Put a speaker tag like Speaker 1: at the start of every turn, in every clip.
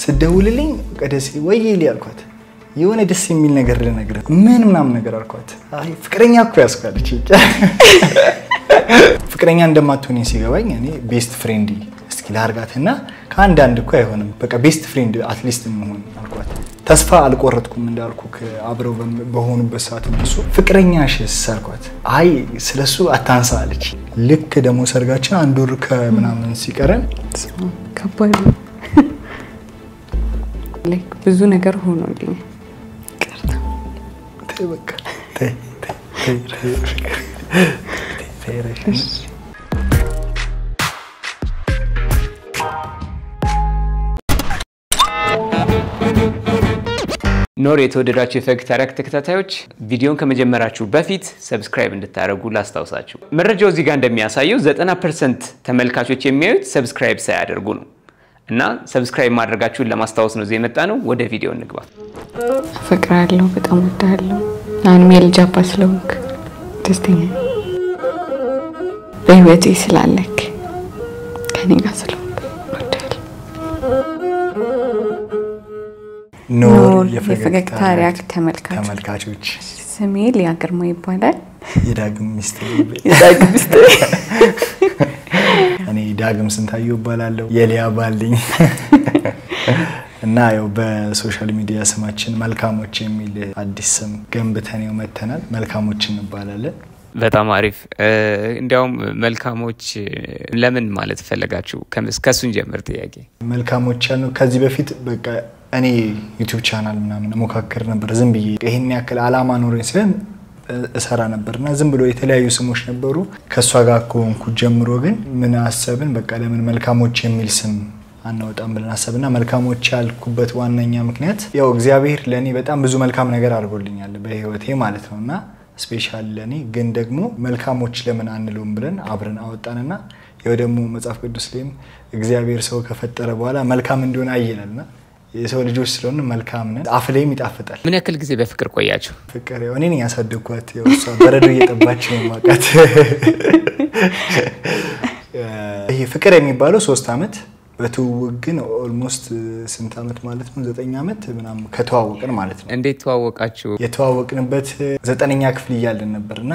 Speaker 1: ስደውልልኝ ቀደስ ወይ ይልያልኳት የሆነ ደስ የሚል ነገር ልነግርህ ምን ምናምን ነገር አልኳት አይ ፍቅረኛ እኮ ያስካለች ፍቅረኛ እንደማትሆኝ ሲገባኝ እኔ ቤስት ፍሬንድ እስኪ ላርጋትና ከአንዳንድ እኮ አይሆንም በቃ ቤስት ፍሬንድ አትሊስት እንሆን አልኳት ተስፋ አልቆረጥኩም እንዳልኩክ አብረው በሆኑበት ሰዓት እሱ ፍቅረኛሽስ አልኳት አይ ስለሱ አታንሳ አለች ልክ ደሞ ሰርጋችን አንድ ወር ከምናምን ሲቀረን
Speaker 2: ከባድ ላይክ ብዙ ነገር ሆኖልኝ ቀርታ
Speaker 1: በቃ
Speaker 3: ኖር የተወደዳችሁ የፈገግታ ታሪክ ተከታታዮች ቪዲዮን ከመጀመራችሁ በፊት ሰብስክራይብ እንድታደርጉ ላስታውሳችሁ መረጃው እዚህ ጋር እንደሚያሳየው 90% ተመልካቾች የሚያዩት ሰብስክራይብ ሳያደርጉ ነው እና ሰብስክራይብ ማድረጋችሁን ለማስታወስ ነው እዚህ መጣ ነው ወደ ቪዲዮ እንግባ
Speaker 2: ፍቅራለሁ በጣም ወዳለሁ አሁንም የልጅ አባት ስለሆንክ ደስተኛ በህይወቴ ስላለክ ከኔ ጋር ስለሆንክ ወዳለሁ ኖር የፈገግታ ታሪክ ተመልካቾች ስሜ ሊያ ግርማ ይባላል
Speaker 1: የዳግም ሚስት እኔ ዳግም ስንታየው ይባላል የሊያ ባልኝ እና ያው በሶሻል ሚዲያ ስማችን መልካሞች የሚል አዲስ ስም ገንብተን ነው መተናል መልካሞች እንባላለን
Speaker 3: በጣም አሪፍ እንዲያውም መልካሞች ለምን ማለት ፈለጋችሁ ከሱን ጀምር ጥያቄ
Speaker 1: መልካሞች ያለው ከዚህ በፊት በቃ እኔ ዩቲዩብ ቻናል ምናምን ሞካከር ነበር ዝም ብዬ ይሄን ያክል አላማ ኖርኝ ስለኝ እሰራ ነበርና ዝም ብሎ የተለያዩ ስሞች ነበሩ ከሷ ጋር ኮንኩ ጀምሮ ግን ምን አሰብን በቃ ለምን መልካሞች የሚል ስም አናወጣም ብለን አሰብና መልካሞች ያልኩበት ዋናኛ ምክንያት ያው እግዚአብሔር ለኔ በጣም ብዙ መልካም ነገር አድርጎልኛል በህይወቴ ማለት ነውና ስፔሻሊ ለኔ ግን ደግሞ መልካሞች ለምን አንሉም ብለን አብረን አወጣንና ያው ደግሞ መጽሐፍ ቅዱስ ላይም እግዚአብሔር ሰው ከፈጠረ በኋላ መልካም እንደሆነ አየናልና የሰው ልጆች ስለሆነ መልካም ነን አፍሌም ይጣፍጣል
Speaker 3: ምን ያክል ጊዜ በፍቅር ቆያችሁ
Speaker 1: ፍቅር እኔ ነኝ ያሳደግኳት ያውሳ በረዶ እየጠባች ነው ማቃት ይሄ ፍቅር የሚባለው 3 አመት በትውውቅ ግን ኦልሞስት ስንት አመት ማለት ነው 9 አመት ምናምን ከተዋወቅን ማለት ነው
Speaker 3: እንዴት ተዋወቃችሁ
Speaker 1: የተዋወቅንበት 9ኛ ክፍል ይያልን ነበርና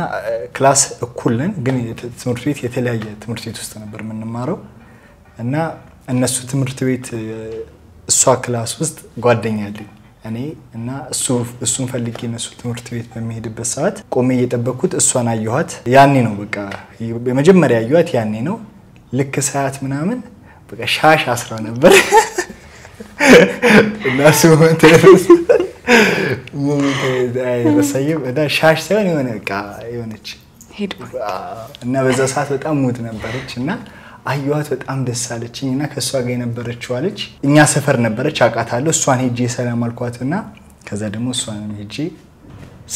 Speaker 1: ክላስ እኩል ነን ግን ትምህርት ቤት የተለያየ ትምህርት ቤት ውስጥ ነበር የምንማረው እና እነሱ ትምህርት ቤት እሷ ክላስ ውስጥ ጓደኛ አለኝ እኔ እና እሱን ፈልጌ እነሱ ትምህርት ቤት በሚሄድበት ሰዓት ቆሜ እየጠበቅኩት እሷን አየኋት ያኔ ነው በቃ በመጀመሪያ አየኋት ያኔ ነው ልክ ሰዓት ምናምን በቃ ሻሽ አስራ ነበር እና ሱመን ተረስ ረሳየው እና ሻሽ ሳይሆን የሆነ በቃ የሆነች
Speaker 2: ሄድ
Speaker 1: እና በዛ ሰዓት በጣም ሙት ነበርችና አዩዋት በጣም ደስ አለችኝና ከሷ ጋር የነበረችው አለች እኛ ሰፈር ነበረች አቃታለሁ እሷን ሄጄ ሰላም አልኳትና ከዛ ደግሞ እሷን ሄጄ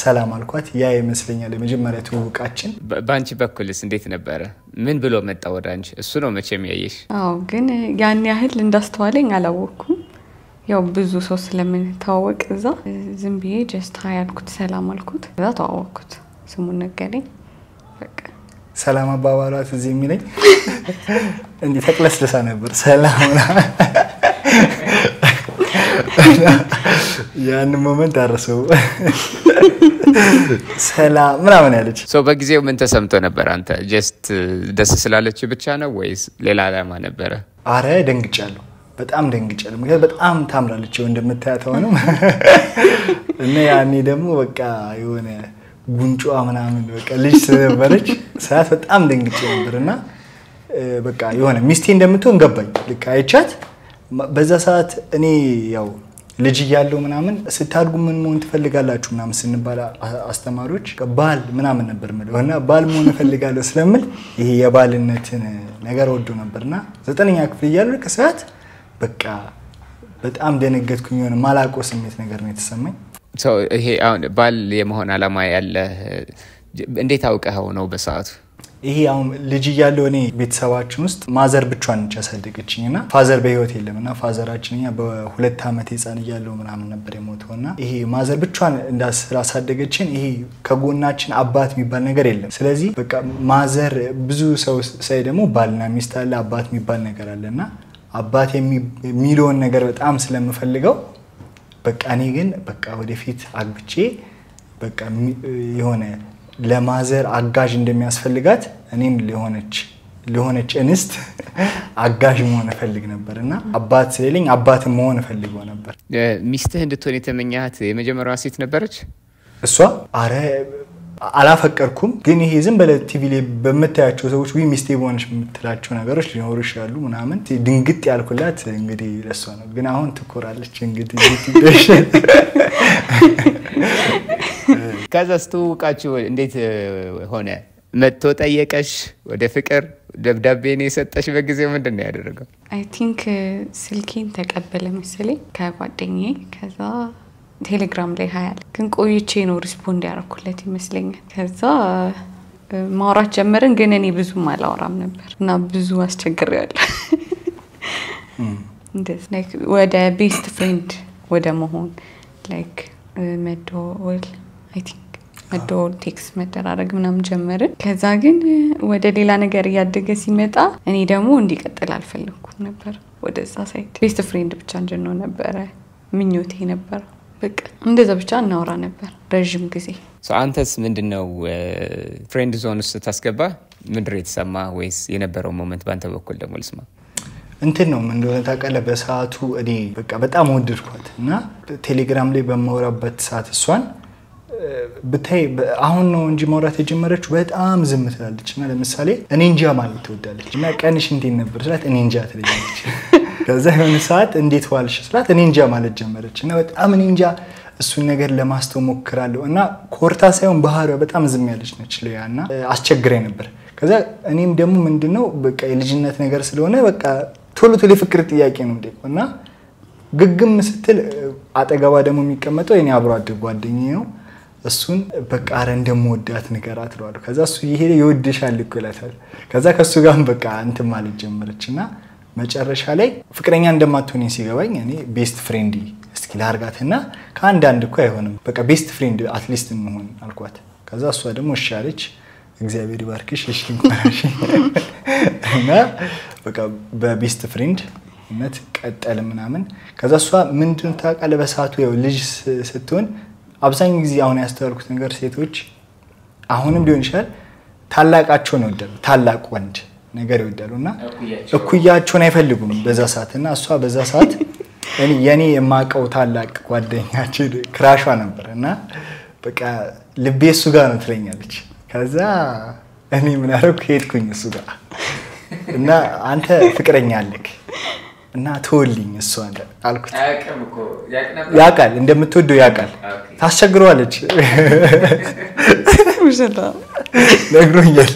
Speaker 1: ሰላም አልኳት ያ ይመስለኛል የመጀመሪያ ትውውቃችን
Speaker 3: ባንቺ በኩልስ እንዴት ነበር ምን ብሎ መጣ ወዳንቺ እሱ ነው መቼም ያየሽ
Speaker 2: አዎ ግን ያን ያህል እንዳስተዋለኝ አላወኩም ያው ብዙ ሰው ስለምን ተዋወቅ እዛ ዝም ብዬ ጀስት ሃይ አልኩት ሰላም አልኩት ከዛ ተዋወቅኩት ስሙን ነገረኝ በቃ
Speaker 1: ሰላም አባባላት እዚህ የሚለኝ እንዴ ተክለስለሳ ነበር ሰላም ያን ሞመንት አረሰው ሰላም ምናምን ያለች
Speaker 3: ሶ በጊዜው ምን ተሰምቶ ነበር አንተ ጀስት ደስ ስላለች ብቻ ነው ወይስ ሌላ ዓላማ ነበር
Speaker 1: አረ ደንግጫለሁ በጣም ደንግጫለሁ ምክንያቱም በጣም ታምራለች እንደምታያተው ነው እና ያኔ ደግሞ በቃ የሆነ ጉንጯ ምናምን በቃ ልጅ ስለነበረች ሰዓት በጣም ደንግጬ ነበርና በቃ የሆነ ሚስቴ እንደምትሆን ገባኝ ልክ አይቻት በዛ ሰዓት እኔ ያው ልጅ ያለው ምናምን ስታድጉ ምን መሆን ትፈልጋላችሁ ምናምን ስንባል አስተማሪዎች ባል ምናምን ነበር ማለት ነው ባል መሆን ፈልጋለሁ ስለምል ይሄ የባልነትን ነገር ወዶ ነበርና 9ኛ ክፍል ያለው ከሰዓት በቃ በጣም ደነገጥኩኝ የሆነ ማላቆ ስሜት ነገር ነው የተሰማኝ
Speaker 3: ሶ ይሄ አሁን ባል የመሆን ዓላማ ያለ እንዴት አውቀው ነው በሰዓቱ
Speaker 1: ይሄ አሁን ልጅ ያለው እኔ ቤተሰባችን ውስጥ ማዘር ብቻዋን ያሳደገችኝና ፋዘር በህይወት የለምና ፋዘራችንኛ በ2 አመት ህፃን ያለው ምናምን ነበር የሞተውና ይሄ ማዘር ብቻዋን እንዳሳደገችን ይሄ ከጎናችን አባት የሚባል ነገር የለም ስለዚህ በቃ ማዘር ብዙ ሰው ሳይ ደግሞ ባልና ሚስት አለ አባት የሚባል ነገር አለና አባቴ የሚለውን ነገር በጣም ስለምፈልገው በቃ እኔ ግን በቃ ወደፊት አግብቼ በቃ የሆነ ለማዘር አጋዥ እንደሚያስፈልጋት እኔም ለሆነች እንስት አጋዥ መሆን ፈልግ ነበርና አባት ስለሌለኝ አባት መሆን ፈልገው ነበር።
Speaker 3: ሚስትህ እንድትሆን የተመኛት የመጀመሪያዋ ሴት ነበረች?
Speaker 1: እሷ አረ አላፈቀርኩም ግን ይሄ ዝም በለ ቲቪ ላይ በመታያቸው ሰዎች ወይ ሚስቴ ሆነሽ የምትላቸው ነገሮች ሊኖሩ ይችላሉ ምናምን ድንግጥ ያልኩላት እንግዲህ ለሷ ነው። ግን አሁን ትኮራለች እንግዲህ ዲሽ
Speaker 3: ከዛስ ትውቃችሁ እንዴት ሆነ? መጥቶ ጠየቀሽ? ወደ ፍቅር ደብዳቤ ነው የሰጠሽ? በጊዜው ምንድነው ያደረገው?
Speaker 2: አይ ቲንክ ስልኬን ተቀበለ መሰለኝ ከጓደኛዬ። ከዛ ቴሌግራም ላይ ሃያል ግን ቆይቼ ነው ሪስፖንድ ያደረኩለት ይመስለኛል። ከዛ ማውራት ጀመርን ግን እኔ ብዙም አላወራም ነበር እና ብዙ አስቸግሬያለሁ። እንደዚህ ላይክ ወደ ቤስት ፍሬንድ ወደ መሆን ላይክ መደወል አይ ቲንክ መደወል ቴክስት መደራረግ ምናምን ጀመርን። ከዛ ግን ወደ ሌላ ነገር እያደገ ሲመጣ እኔ ደግሞ እንዲቀጥል አልፈለኩም ነበር ወደዛ ሳይድ። ቤስት ፍሬንድ ብቻ እንድንሆን ነበረ ምኞቴ ነበር። በቃ እንደዛ ብቻ እናወራ ነበር ረጅም ጊዜ።
Speaker 3: አንተስ ምንድነው ፍሬንድ ዞን ውስጥ ታስገባ ምንድር የተሰማ ወይስ የነበረው ሞመንት ባንተ በኩል ደግሞ ልስማ?
Speaker 1: እንትን ነው ምን እንደሆነ ታውቃለህ? በሰዓቱ እኔ በቃ በጣም ወደድኳት እና ቴሌግራም ላይ በማወራበት ሰዓት እሷን ብታይ አሁን ነው እንጂ ማውራት የጀመረችው በጣም ዝም ትላለች እና ለምሳሌ እኔ እንጃ ማለት ትወዳለች እና ቀንሽ እንዴት ነበር ስላት እኔ እንጃ ትለኛለች። ከዛ የሆነ ሰዓት እንዴት ዋልሽ ስላት እኔ እንጃ ማለት ጀመረች እና በጣም እኔ እንጃ እሱን ነገር ለማስተው ሞክራለሁ እና ኮርታ ሳይሆን ባህሪዋ በጣም ዝም ያለች ነች ለያና አስቸግረኝ ነበር። ከዛ እኔም ደግሞ ምንድነው በቃ የልጅነት ነገር ስለሆነ በቃ ቶሎ ፍቅር ጥያቄ ነው እንደቆና ግግም ስትል አጠገባ ደግሞ የሚቀመጠው የኔ አብሮ አደግ ጓደኛዬ ነው። እሱን በቃ አረ እንደምወዳት ንገራት ነው። ከዛ እሱ ይሄ ይወድሻል እኮ ይላታል። ከዛ ከሱ ጋር በቃ እንትን ማለት ጀመረችና መጨረሻ ላይ ፍቅረኛ እንደማትሆን ሲገባኝ እኔ ቤስት ፍሬንድ እስኪ ላርጋትና ከአንድ እኮ አይሆንም በቃ ቤስት ፍሬንድ አትሊስት እንሆን አልኳት። ከዛ እሷ ደግሞ እሺ አለች። እግዚአብሔር ይባርክሽ እሺ እንኳንሽ እና በቃ በቤስት ፍሬንድ እነት ቀጠል ምናምን። ከዛ እሷ ምንድነው ታውቃለህ በሰዓቱ ያው ልጅ ስትሆን አብዛኛው ጊዜ አሁን ያስተዋልኩት ነገር ሴቶች አሁንም ሊሆን ይችላል ታላቃቸውን ይወዳሉ። ታላቅ ወንድ ነገር ይወዳሉና እኩያቸውን አይፈልጉም በዛ ሰዓትና እሷ በዛ ሰዓት የኔ የማቀው ታላቅ ጓደኛችን ክራሿ ነበርና በቃ ልቤ እሱ ጋር ነው ትለኛለች። ከዛ እኔ ምን አደረኩ ሄድኩኝ እሱ ጋር እና አንተ ፍቅረኛ አለክ እና ተወልኝ እሱ አለ አልኩት። ያቃል እንደምትወደው ያቃል ታስቸግረዋለች
Speaker 2: ውሸታ
Speaker 1: ነግሮኛል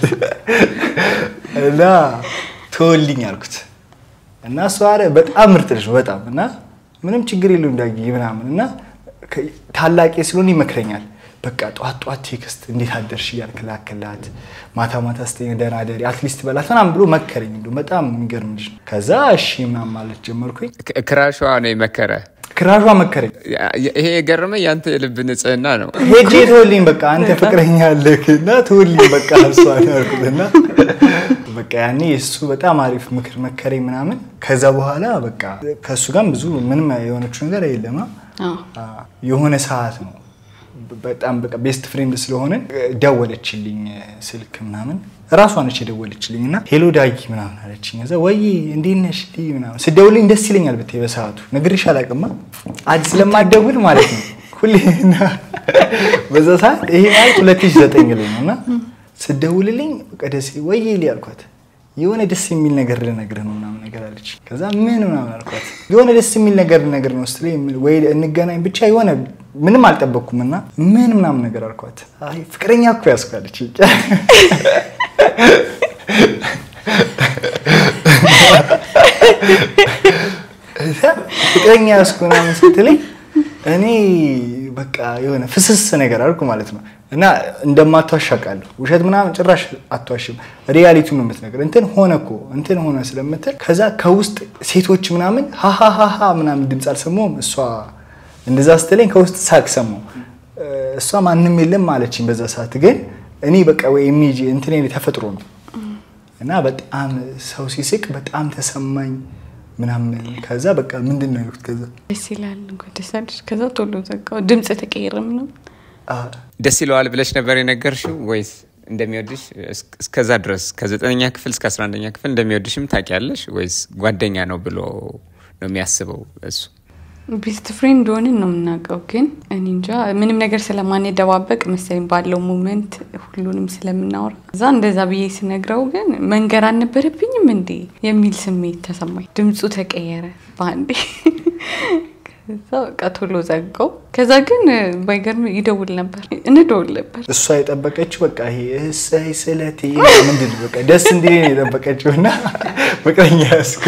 Speaker 1: እና ተወልኝ አልኩት እና እሱ አረ በጣም ምርጥ ልጅ በጣም እና ምንም ችግር የለውም ዳጊ ምናምን እና ታላቄ ስለሆነ ይመክረኛል። በቃ ጧት ቴክስት እንዴት አደርሽ ያልከላከላት ማታ ስተኛ ደህና አደሪ አትሊስት በላት ምናምን ብሎ መከረኝ። እንደው በጣም የሚገርም ልጅ። ከዛ እሺ ምናምን ማለት ጀመርኩኝ።
Speaker 3: ክራሿ ነው መከረ
Speaker 1: ክራሿ መከረኝ።
Speaker 3: ይሄ የገረመ ያንተ የልብ ንጽህና ነው።
Speaker 1: ሄጄ ተወልኝ በቃ አንተ ፍቅረኛ አለክና ተወልኝ በቃ እሷ አልኩትና በቃ ያኔ እሱ በጣም አሪፍ ምክር መከረኝ ምናምን። ከዛ በኋላ በቃ ከሱ ጋር ብዙ ምንም የሆነች ነገር የለም። የሆነ ሰዓት ነው በጣም በቃ ቤስት ፍሬንድ ስለሆነ ደወለችልኝ ስልክ ምናምን ራሷ ነች የደወለችልኝና ሄሎ ዳጊ ምናምን አለችኝ። ከዛ ወይ እንዴት ነሽ ምናምን ስደውልኝ ደስ ይለኛል ብታይ በሰዓቱ ነግሬሽ አላውቅም አዲስ ስለማደውል ማለት ነው ሁሌና በዛ ሰዓት ይሄ ማለት 2009 ላይ ነውና ስደውልልኝ በቃ ደስ ወይ ይል ያልኳት የሆነ ደስ የሚል ነገር ልነግርህ ነው ምናምን ነገር አለች። ከዛ ምን ምናምን አልኳት የሆነ ደስ የሚል ነገር ልነግርህ ነው ስትለኝ ወይ እንገናኝ ብቻ የሆነ ምንም አልጠበቅኩምና ምን ምናምን ነገር አልኳት። አይ ፍቅረኛ እኮ ያስካለች ፍቅረኛ ያስኩና ስትለኝ እኔ በቃ የሆነ ፍስስ ነገር አልኩ ማለት ነው። እና እንደማትዋሻቃለሁ ውሸት ምናምን ጭራሽ አትዋሽም ሪያሊቲውን ነው የምትነግረው። እንትን ሆነ ስለምትል ከዛ ከውስጥ ሴቶች ምናምን ሃሃሃሃ ምናምን ድምጽ አልሰማሁም። እሷ እንደዛ ስትለኝ ከውስጥ ሳቅ ሰማሁ። እሷ ማንንም የለም ማለችኝ በዛ ሰዓት። ግን እኔ በቃ ወይ ኢሜጅ እንትን ተፈጥሮ ነው እና በጣም ሰው ሲስቅ በጣም ተሰማኝ። ምናምን ከዛ በቃ ምንድነው ያልኩት ከዛ
Speaker 2: ደስ ይላል እንግዲህ ከዛ ቶሎ ዘጋው ድምጽ ተቀየረም ነው
Speaker 3: ደስ ይለዋል ብለሽ ነበር የነገርሽው ወይስ እንደሚወድሽ እስከዛ ድረስ ከ9ኛ ክፍል እስከ 11ኛ ክፍል እንደሚወድሽም ታውቂያለሽ ወይስ ጓደኛ ነው ብሎ ነው የሚያስበው እሱ
Speaker 2: ቤስት ፍሬንድ ሆነን ነው የምናውቀው ግን እኔ እንጃ ምንም ነገር ስለማንደባበቅ መሰለኝ ባለው ሞመንት ሁሉንም ስለምናወራ እዛ እንደዛ ብዬ ስነግረው ግን መንገር አልነበረብኝም እንዴ የሚል ስሜት ተሰማኝ ድምጹ ተቀየረ ባንዴ ከዛ ቀጥሎ ዘጋው ከዛ ግን ባይገርም ይደውል ነበር እሷ የጠበቀችው በቃ ይሄ እሰይ ስለቴ ምንድነው በቃ ደስ እንዲለኝ የጠበቀችውና ፍቅረኛ ያስኩ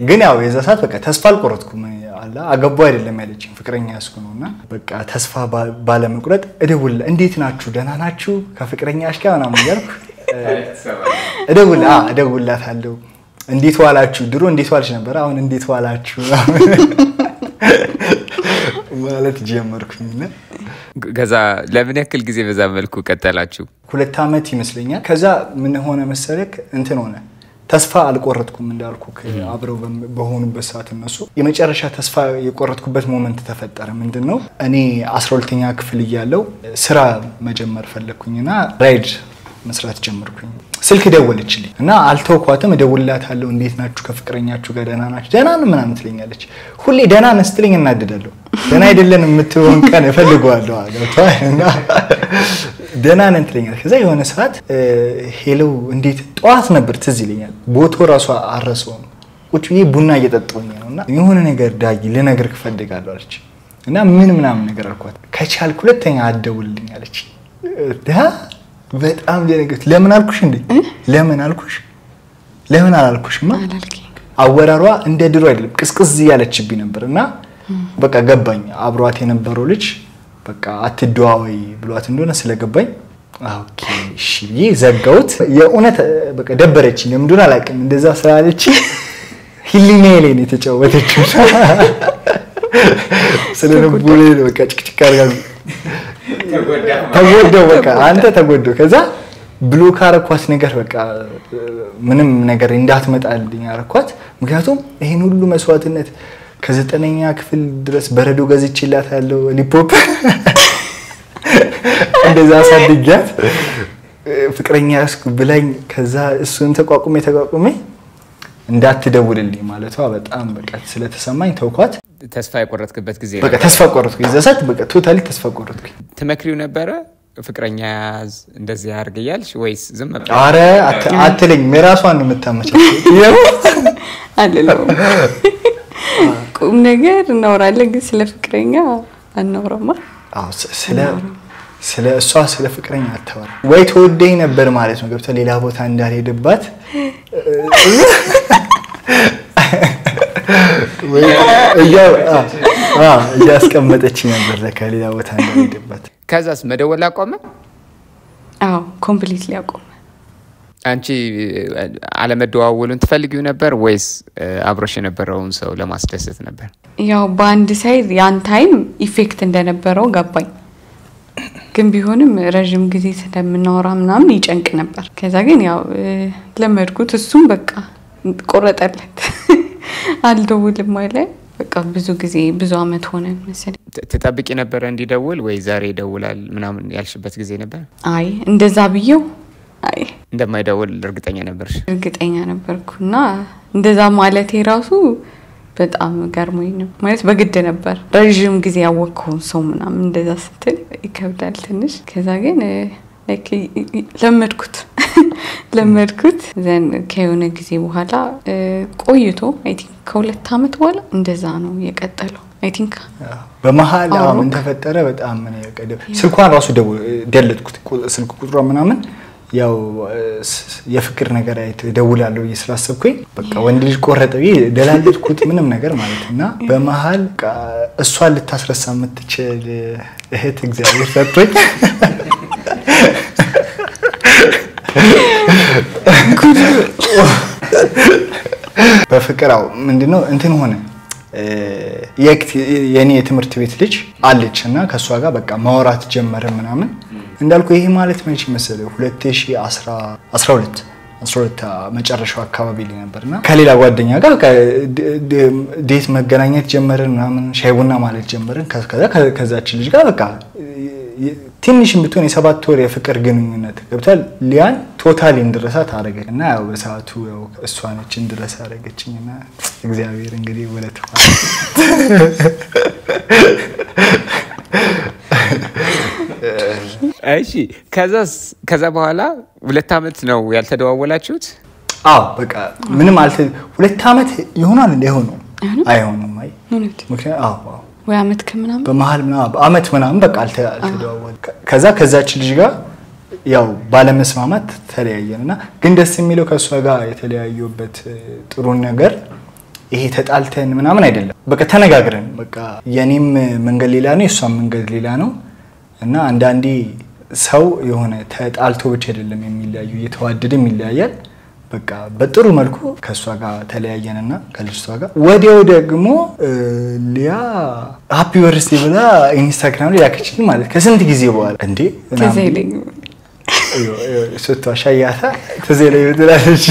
Speaker 2: ግን ያው የዛ ሰዓት በቃ ተስፋ አልቆረጥኩም አላ አገባው አይደለም ያለችኝ ፍቅረኛ ያስኩ ነውና በቃ ተስፋ ባለመቁረጥ እንዴት ናችሁ ደህና ናችሁ ከፍቅረኛሽ ጋር ምናምን ያልኩ እደውልላታለሁ እንዴት ዋላችሁ ድሮ እንዴት ዋልሽ ነበር አሁን እንዴት ዋላችሁ ማለት ጀመርኩኝና
Speaker 3: ከዛ ለምን ያክል ጊዜ በዛ መልኩ ቀጠላችሁ
Speaker 1: 2 አመት ይመስለኛል ከዛ ምን ሆነ መሰለክ እንትን ሆነ ተስፋ አልቆረጥኩም እንዳልኩ አብረው በሆኑበት ሰዓት እነሱ የመጨረሻ ተስፋ የቆረጥኩበት ሞመንት ተፈጠረ ምንድነው እኔ 12ኛ ክፍል እያለው ስራ መጀመር ፈለኩኝና ራይድ መስራት ጀመርኩኝ ስልክ ደወለችልኝ እና አልተውኳትም እደውልላታለሁ እንዴት ናችሁ ከፍቅረኛችሁ ጋር ደህና ናችሁ ደህና ነን ምናምን ትለኛለች ሁሌ ደህና ነን ስትለኝ እናደዳለሁ ደህና አይደለም የምትሆን ቀን እፈልገዋለሁ አጋታና ደህና ነን ትለኛለች ከዛ የሆነ ሰዓት ሄሎ እንዴት ጧት ነበር ትዝ ይለኛል ቦቶ ራሷ አረሰው ቁጭ ብዬ ቡና እየጠጣሁኝ ነውና የሆነ ነገር ዳጊ ልነግርህ ፈልጋለሁ አለች እና ምናምን ነገር አልኳት ከቻልኩ ሁለተኛ አደውልልኝ አለች በጣም ደነገጥኩ ለምን አልኩሽ እንዴ ለምን አላልኩሽማ አወራሯ እንደ ድሮ አይደለም ቅስቅስ ያለችብኝ ነበርና በቃ ገባኝ አብሯት የነበረው ልጅ በቃ አትደዋወይ ብሏት እንደሆነ ስለገባኝ ኦኬ እሺ ዘጋውት የኡነት በቃ ደበረችኝ ለምን አላውቅም እንደዛ ስላለች ሂሊኔ ላይ ነው የተጫወተችው ስለነበረ በቃ ጭቅጭቅ አርጋ ተጎደው በቃ አንተ ተጎደው ከዛ ብሎክ አረኳት ነገር በቃ ምንም ነገር እንዳትመጣልኝ አረኳት ምክንያቱም ይሄን ሁሉ መስዋዕትነት ከ9ኛ ክፍል ድረስ በረዶ ገዝቼላታለሁ ሊፖፕ እንደዛ ሳድጋት ፍቅረኛ ያስኩ ብላኝ ከዛ እሱን ተቋቁሜ እንዳትደውልልኝ ማለቷ በጣም በቃ ስለተሰማኝ ተውኳት
Speaker 3: ተስፋ የቆረጥክበት ጊዜ
Speaker 1: በቃ ተስፋ ቆረጥኩኝ ዘሰት በቃ ቶታሊ ተስፋ ቆረጥኩኝ
Speaker 3: ተመክሪው ነበር ፍቅረኛ ያዝ እንደዚህ ያርግያልሽ ወይስ ዝም ብለ
Speaker 1: አረ አትለኝ መራሷን ነው የምታመቻቸው
Speaker 2: አለለው ቁም ነገር እናወራለን ግን ስለ ፍቅረኛ አናወራማ
Speaker 1: አዎ ስለ እሷ ስለ ፍቅረኛ አታወራ ወይ ተወደኝ ነበር ማለት ነው ገብታ ሌላ ቦታ እንዳልሄድባት ወይ ያስቀመጠችኝ ነበር ለከሌላ ቦታ እንዳልሄድባት
Speaker 3: ከዛስ መደወል አቆመ
Speaker 2: አዎ ኮምፕሊትሊ አቆመ
Speaker 3: አንቺ አለመደዋወሉን ትፈልጊው ነበር ወይስ አብሮሽ የነበረውን ሰው ለማስደሰት ነበር
Speaker 2: ያው ባንድ ሳይድ ያን ታይም ኢፌክት እንደነበረው ገባኝ ግን ቢሆንም ረጅም ጊዜ ስለምናወራ ምናምን ይጨንቅ ነበር ከዛ ግን ያው ለመድኩት እሱም በቃ ቆረጠለት አልደውልም ማለት በቃ ብዙ ጊዜ ብዙ አመት ሆነ መሰለኝ
Speaker 3: ተጠብቂ ነበር እንዲደውል ወይ ዛሬ ይደውላል ምናምን ያልሽበት ጊዜ ነበር
Speaker 2: አይ እንደዛ ብየው አይ
Speaker 3: እንደማይደውል እርግጠኛ
Speaker 2: ነበርኩና እንደዛ ማለት ራሱ በጣም ገርሞኝ ነው ማለት በግድ ነበር ረጅም ጊዜ ያወቀው ሰው ምናምን እንደዛ ስትል ይከብዳል ትንሽ ከዛ ግን ለመድኩት ዘን ከሆነ ጊዜ በኋላ ቆይቶ አይ ቲንክ ከ2 አመት በኋላ እንደዛ ነው የቀጠለው አይ ቲንክ
Speaker 1: በመሃል ምን ተፈጠረ በጣም ምን ያቀደ ስልኳን ራሱ ደለትኩት ስልክ ቁጥሯ ምናምን ያው የፍቅር ነገር ደውላለሁ እየስላሰብኩኝ በቃ ወንድ ልጅ ቆረጠ ደላለትኩት ምንም ነገር ማለትና በመሃል እሷ ልታስረሳ የምትችል እህት እግዚአብሔር ሰጥቶኝ በፍቅራው ምንድነው እንትን ሆነ የኔ የትምህርት ቤት ልጅ አለችና ከሷ ጋር በቃ ማውራት ጀመረ ምናምን እንዳልኩ ይሄ ማለት መቼ መሰለ 2012 12 መጨረሻው አካባቢ ላይ ነበርና ከሌላ ጓደኛ ጋር ዴት መገናኘት ጀመርን ምናምን ሻይ ቡና ማለት ጀመርን ከዛች ልጅ ጋር በቃ ትንሽም ብትሆን የ7 ወር የፍቅር ግንኙነት ገብቷል ሊያን ቶታሊ እንድረሳት አደረገችና ያው በሰዓቱ ያው እሷ ነች እንድረሳ አደረገችኝና እግዚአብሔር እንግዲህ ወለተ
Speaker 3: እሺ ከዛ በኋላ 2 አመት ነው ያልተደዋወላችሁት?
Speaker 1: አዎ በቃ ምንም 2 አመት ይሆናል እንደሆነው አይሆንም አይ ምክንያቱም አዎ
Speaker 2: ወይ አመት ከምናምን
Speaker 1: በመሃል ምናምን አመት ምናምን በቃ አልተደዋወል ከዛች ልጅ ጋር ያው ባለመስማማት ተለያየንና ግን ደስ የሚለው ከሷ ጋር የተለያዩበት ጥሩ ነገር ይሄ ተጣልተን ምናምን አይደለም በቃ ተነጋግረን በቃ የኔም መንገድ ሌላ ነው የሷም መንገድ ሌላ ነው እና አንዳንዴ ሰው የሆነ ተጣልቶ ብቻ አይደለም የሚለያዩ የተዋደደም ይለያያል በቃ በጥሩ መልኩ ከሷ ጋር ተለያየንና ከልጅቷ ጋር ወዲያው ደግሞ ሊያ ሃፒ በርዝዴይ ብላ ኢንስታግራም ላይ ያከችልኝ ማለት ከስንት ጊዜ በኋላ እንዴ
Speaker 2: ተዘይለኝ
Speaker 1: ስትዋሻ ያታ ተዘይለኝ ብላለች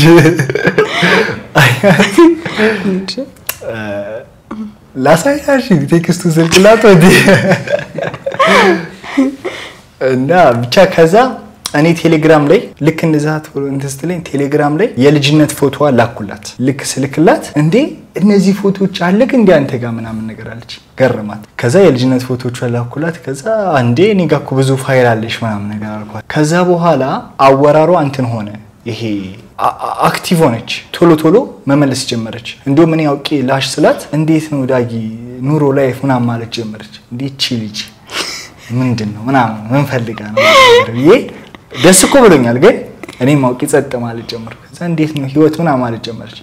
Speaker 1: ላሳያሽ ቴክስቱ ስልክላት ወዲ እና ብቻ ከዛ እኔ ቴሌግራም ላይ ልክ እንደዛ እንትስትለኝ ቴሌግራም ላይ የልጅነት ፎቶዋ ላኩላት ልክ ስልክላት እንዴ እነዚህ ፎቶዎች አለክ እንዴ አንተ ጋር ምናምን ነገር አለች ገረማት ከዛ የልጅነት ፎቶዎች ላኩላት ከዛ አንዴ እኔ ጋር እኮ ብዙ ፋይል አለሽ ምናምን ነገር አልኳት ከዛ በኋላ አወራሯ እንትን ሆነ ይሄ አክቲቭ ሆነች ቶሎ መመለስ ጀመረች እንደውም እኔ አውቄ ላሽ ስላት እንዴት ነው ዳጊ ኑሮ ላይፍ ምናምን ማለት ጀመረች እንዴ ቺልጂ ምንድነው ምናምን ምን ፈልጋ ነው ይሄ ደስ እኮ ብሎኛል ግን እኔ ማውቂ ጸጥ ማለት ጀመርኩ ከዛ እንዴት ነው ህይወት ምናምን ማለት ጀመረች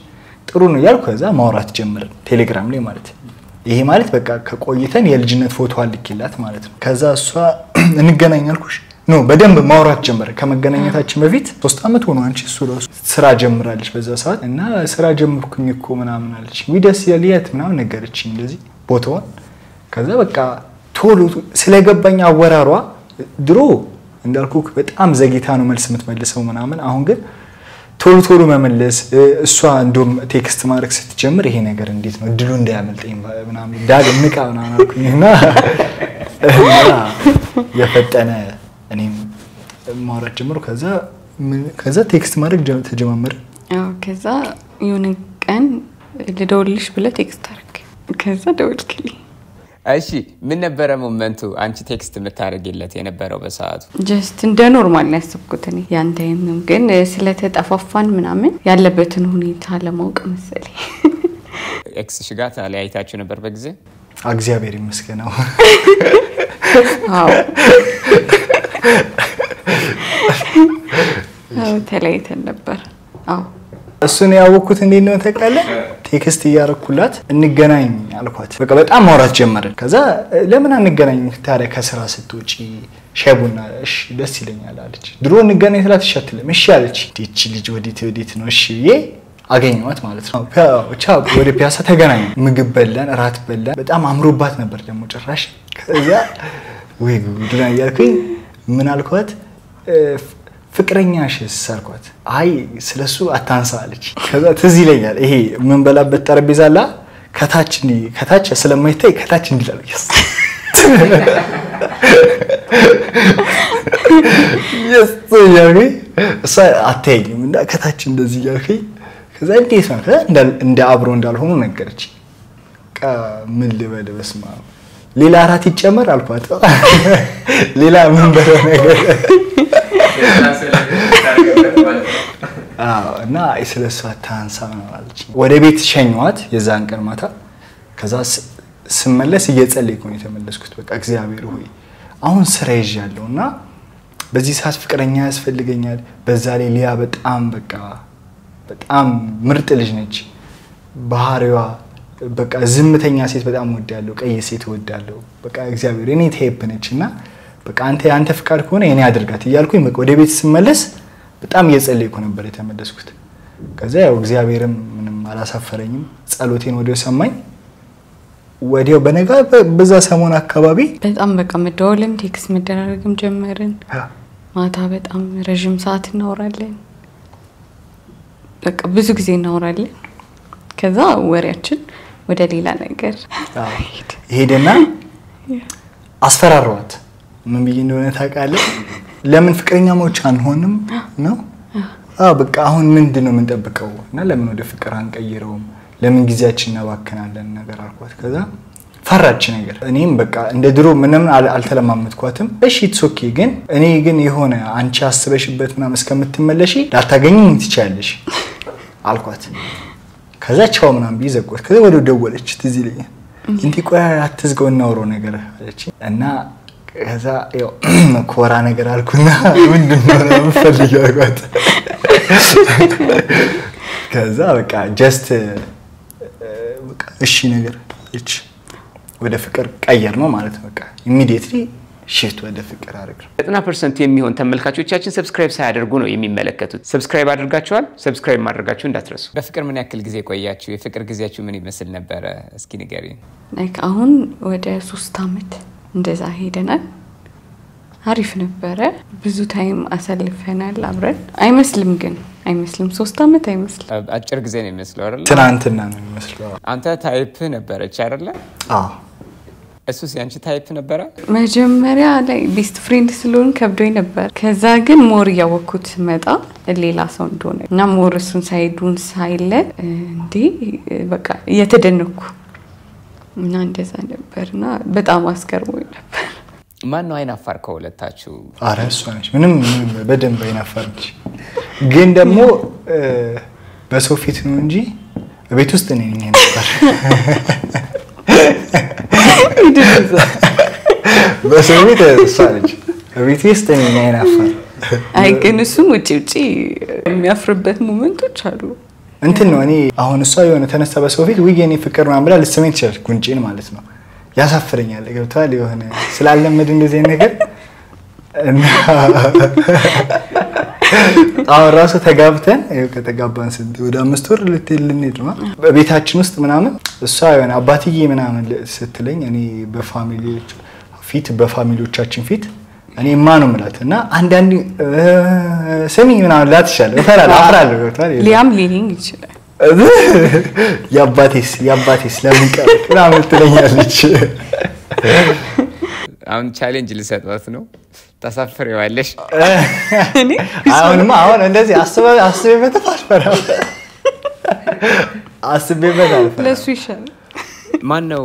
Speaker 1: ጥሩ ነው ያልኩ ከዛ ማውራት ጀመርን ቴሌግራም ላይ ማለት ይሄ ማለት በቃ ከቆይተን የልጅነት ፎቶ አልክላት ማለት ነው ከዛ እሷ እንገናኛልኩሽ ነው በደንብ ማውራት ጀመረ ከመገናኘታችን በፊት 3 አመት ሆኖ አንቺ እሱ ራሱ ስራ ጀምራለች በዛ ሰዓት እና ስራ ጀምርኩኝ እኮ ምናምን አለች ዊደስ ያሊያት ምናምን ነገረችኝ እንደዚህ ቦታውን ከዛ በቃ ቶሎ ስለገባኝ አወራሯ ድሮ እንዳልኩክ በጣም ዘግይታ ነው መልስ የምትመልሰው ምናምን አሁን ግን ቶሎ መመለስ እሷ እንደም ቴክስት ማድረግ ስትጀምር ይሄ ነገር እንዴት ነው ድሉ እንዳያመልጠኝ ምናምን ዳግም ንቃ ምናምን አልኩኝና የፈጠነ እኔም ማውራት ጀመርኩ ከዛ ቴክስት ማድረግ ተጀመረ
Speaker 2: ከዛ የሆነ ቀን ልደውልልሽ ብለ ቴክስት አደረክ ከዛ ደውልክልኝ
Speaker 3: እሺ ምን ነበር ሞመንቱ አንቺ ቴክስት የምታረግለት የነበረው በሰዓቱ
Speaker 2: ጀስት እንደ ኖርማል ነው ያስብኩት እኔ ያንተም ግን ስለተጠፋፋን ምናምን ያለበትን ሁኔታ ለማወቅ መሰለኝ
Speaker 3: ኤክስሽ ጋር ተለያይታችሁ ነበር በጊዜ
Speaker 1: እግዚአብሔር ይመስገን
Speaker 2: አዎ ተለያይተን ነበር አዎ
Speaker 1: እሱን ያወኩት እንዴት ነው ተቀለ ቴክስት ያረኩላት እንገናኝ አልኳት በቃ በጣም ማውራት ጀመርን ከዛ ለምን አንገናኝ ታዲያ ከስራ ስትወጪ ሸቡና እሺ ደስ ይለኛል አለች ድሮ እንገናኝ ስላት ሸትለም እሺ አለች እቺ ልጅ ወዲት ነው እሺ አገኘዋት ማለት ነው ቻው ወደ ፒያሳ ተገናኝ ምግብ በላን ራት በላን በጣም አምሮባት ነበር ደግሞ ጭራሽ ከዛ ወይ ጉድና ያልኩኝ ምን አልኳት ፍቅረኛሽ ሳልኳት አይ ስለሱ አታንሳ አለች ከዛ ትዝ ይለኛል ይሄ ምን በላበት ጠረጴዛ አለ ከታች ስለማይታይ ከታች እንዲላል ያልኩኝ እሷ አትይኝም እና ከታች እንደዚህ ያልኩኝ ከዛ እንዴት ነው እንደ አብሮ እንዳልሆኑ ነገረች ምን ልበል በስማ ሌላ ራት ይጨመር አልኳት ሌላ ምን በለው ነገር እና ስለሷ ታንሳ ነው አለች ወደ ቤት ሸኛዋት የዛን ቀን ማታ ከዛ ስመለስ እየጸለይኩ ነው የተመለስኩት በቃ እግዚአብሔር ሆይ አሁን ስራ ይዣለሁና በዚህ ሰዓት ፍቅረኛ ያስፈልገኛል በዛ ላይ ሊያ በጣም ምርጥ ልጅ ነች ባህሪዋ በቃ ዝምተኛ ሴት በጣም ወዳለው ቀይ ሴት ወዳለው በቃ እግዚአብሔር እኔ ቴፕ ነችና በቃ አንተ ፍቃድ ከሆነ እኔ አድርጋት ይያልኩኝ በቃ ወደ ቤት ስመለስ በጣም እየጸለይኩ ነበር የተመለስኩት ከዛ ያው እግዚአብሔርም ምንም አላሳፈረኝም ጸሎቴን ወዲያው ሰማኝ ወዲያው በነጋ በዛ ሰሞን አካባቢ
Speaker 2: በጣም በቃ መደወልም ቴክስት መደራረግም ጀመርን ማታ በጣም ረጅም ሰዓት እናወራለን በቃ ብዙ ጊዜ እናወራለን ከዛ ወሬያችን ወደ ሌላ ነገር
Speaker 1: ሄደና አስፈራሯት ምን ብዬ እንደሆነ ታውቃለህ ለምን ፍቅረኛሞች አንሆንም ነው በቃ አሁን ምንድነው የምንጠብቀው እና ለምን ወደ ፍቅር አንቀይረውም ለምን ጊዜያችንን እናባክናለን ነገር አልኳት ከዛ ፈራች ነገር እኔም በቃ እንደ ድሮ ምንም አልተለማመጥኳትም እሺ ኢትስ ኦኬ ግን እኔ ግን የሆነ አንቺ አስበሽበት ምናምን እስከምትመለሺ ላታገኝኝ ትችያለሽ አልኳት ከዛ ቻው ምናምን ቢዘቆት ከዛ ወደ ደወለች ትዝ ይለኛል እንዴ ቆይ አትዝጋው እናውሮ ነገር አለች እና ከዛ ያው ኮራ ነገር አልኩና ምንድነው የምፈልገው አልኳት ከዛ በቃ ጀስት በቃ እሺ ነገር እቺ ወደ ፍቅር ቀየር ነው ማለት በቃ ኢሚዲየትሊ ሽፍት ወደ ፍቅር አድርገው
Speaker 3: 90% የሚሆን ተመልካቾቻችን ሰብስክራይብ ሳያደርጉ ነው የሚመለከቱት ሰብስክራይብ አድርጋችኋል ሰብስክራይብ ማድረጋችሁ እንዳትረሱ በፍቅር ምን ያክል ጊዜ ቆያችሁ የፍቅር ጊዜያችሁ ምን ይመስል ነበር እስኪ ንገሪኝ
Speaker 2: ላይክ አሁን ወደ 3 አመት እንደዛ ሄደናል አሪፍ ነበር ብዙ ታይም አሳልፈናል አብረን አይመስልም 3 አመት አይመስልም
Speaker 3: አጭር ጊዜ ነው የሚመስለው አይደል
Speaker 1: ትናንትና ነው የሚመስለው
Speaker 3: አንተ ታይፕ ነበርች አይደል እሱስ ያንቺ ታይፕ ነበር
Speaker 2: መጀመሪያ ላይ ቤስት ፍሬንድ ስለሆን ከብዶኝ ነበር ከዛ ግን ሞር ያወኩት መጣ ሌላ ሰው እንደሆነ እና ሞር እሱን ሳይዱን ሳይለ እንዴ በቃ እየተደነኩ እና እንደዛ ነበርና በጣም አስገርሞኝ ነበር
Speaker 3: ማን ነው አይናፋር ከሁለታችሁ
Speaker 1: አረ እሷ ነች ምንም በደንብ አይናፋርች ግን ደግሞ በሰው ፊት ነው እንጂ ቤት ውስጥ ነኝ ነበር
Speaker 2: ይደዛ
Speaker 1: በሰው ፊት እሷ ነች ቤት ውስጥ ነኝ አይናፋር
Speaker 2: አይ ግን እሱም ውጪ የሚያፍርበት ሞመንቶች አሉ
Speaker 1: እንትን ነው እኔ አሁን እሷ የሆነ ተነስታ በሰው ፊት ወይኔ ፍቅር ምናምን ብላ ልትሰማኝ ትችላለች ጉንጬን ማለት ነው ያሳፍረኛል ገብቷል የሆነ ስላለመድ እንደዚህ ነገር አሁን ራሱ ተጋብተን ከተጋባን ስንት ወደ 5 ወር ልንሄድ ነው በቤታችን ውስጥ ምናምን እሷ የሆነ አባትዬ ምናምን ስትለኝ እኔ በፋሚሊዎቻችን ፊት እኔ ማን ነው ማለት እና አንዳንድ ስሚ ምናምን ላትሻለ አፍራለሁ ገብቷል
Speaker 2: ሊያም ሊኒንግ ይችላል
Speaker 1: ያባቴስ ለምን ቀረ ምናምን ትለኛለች
Speaker 3: አሁን ቻሌንጅ ልሰጣት ነው ታሳፍሪዋለሽ
Speaker 2: እኔ
Speaker 1: አሁን እንደዚህ አስቤበት አልፈራም ለሱ
Speaker 2: ይሻላል
Speaker 3: ማን ነው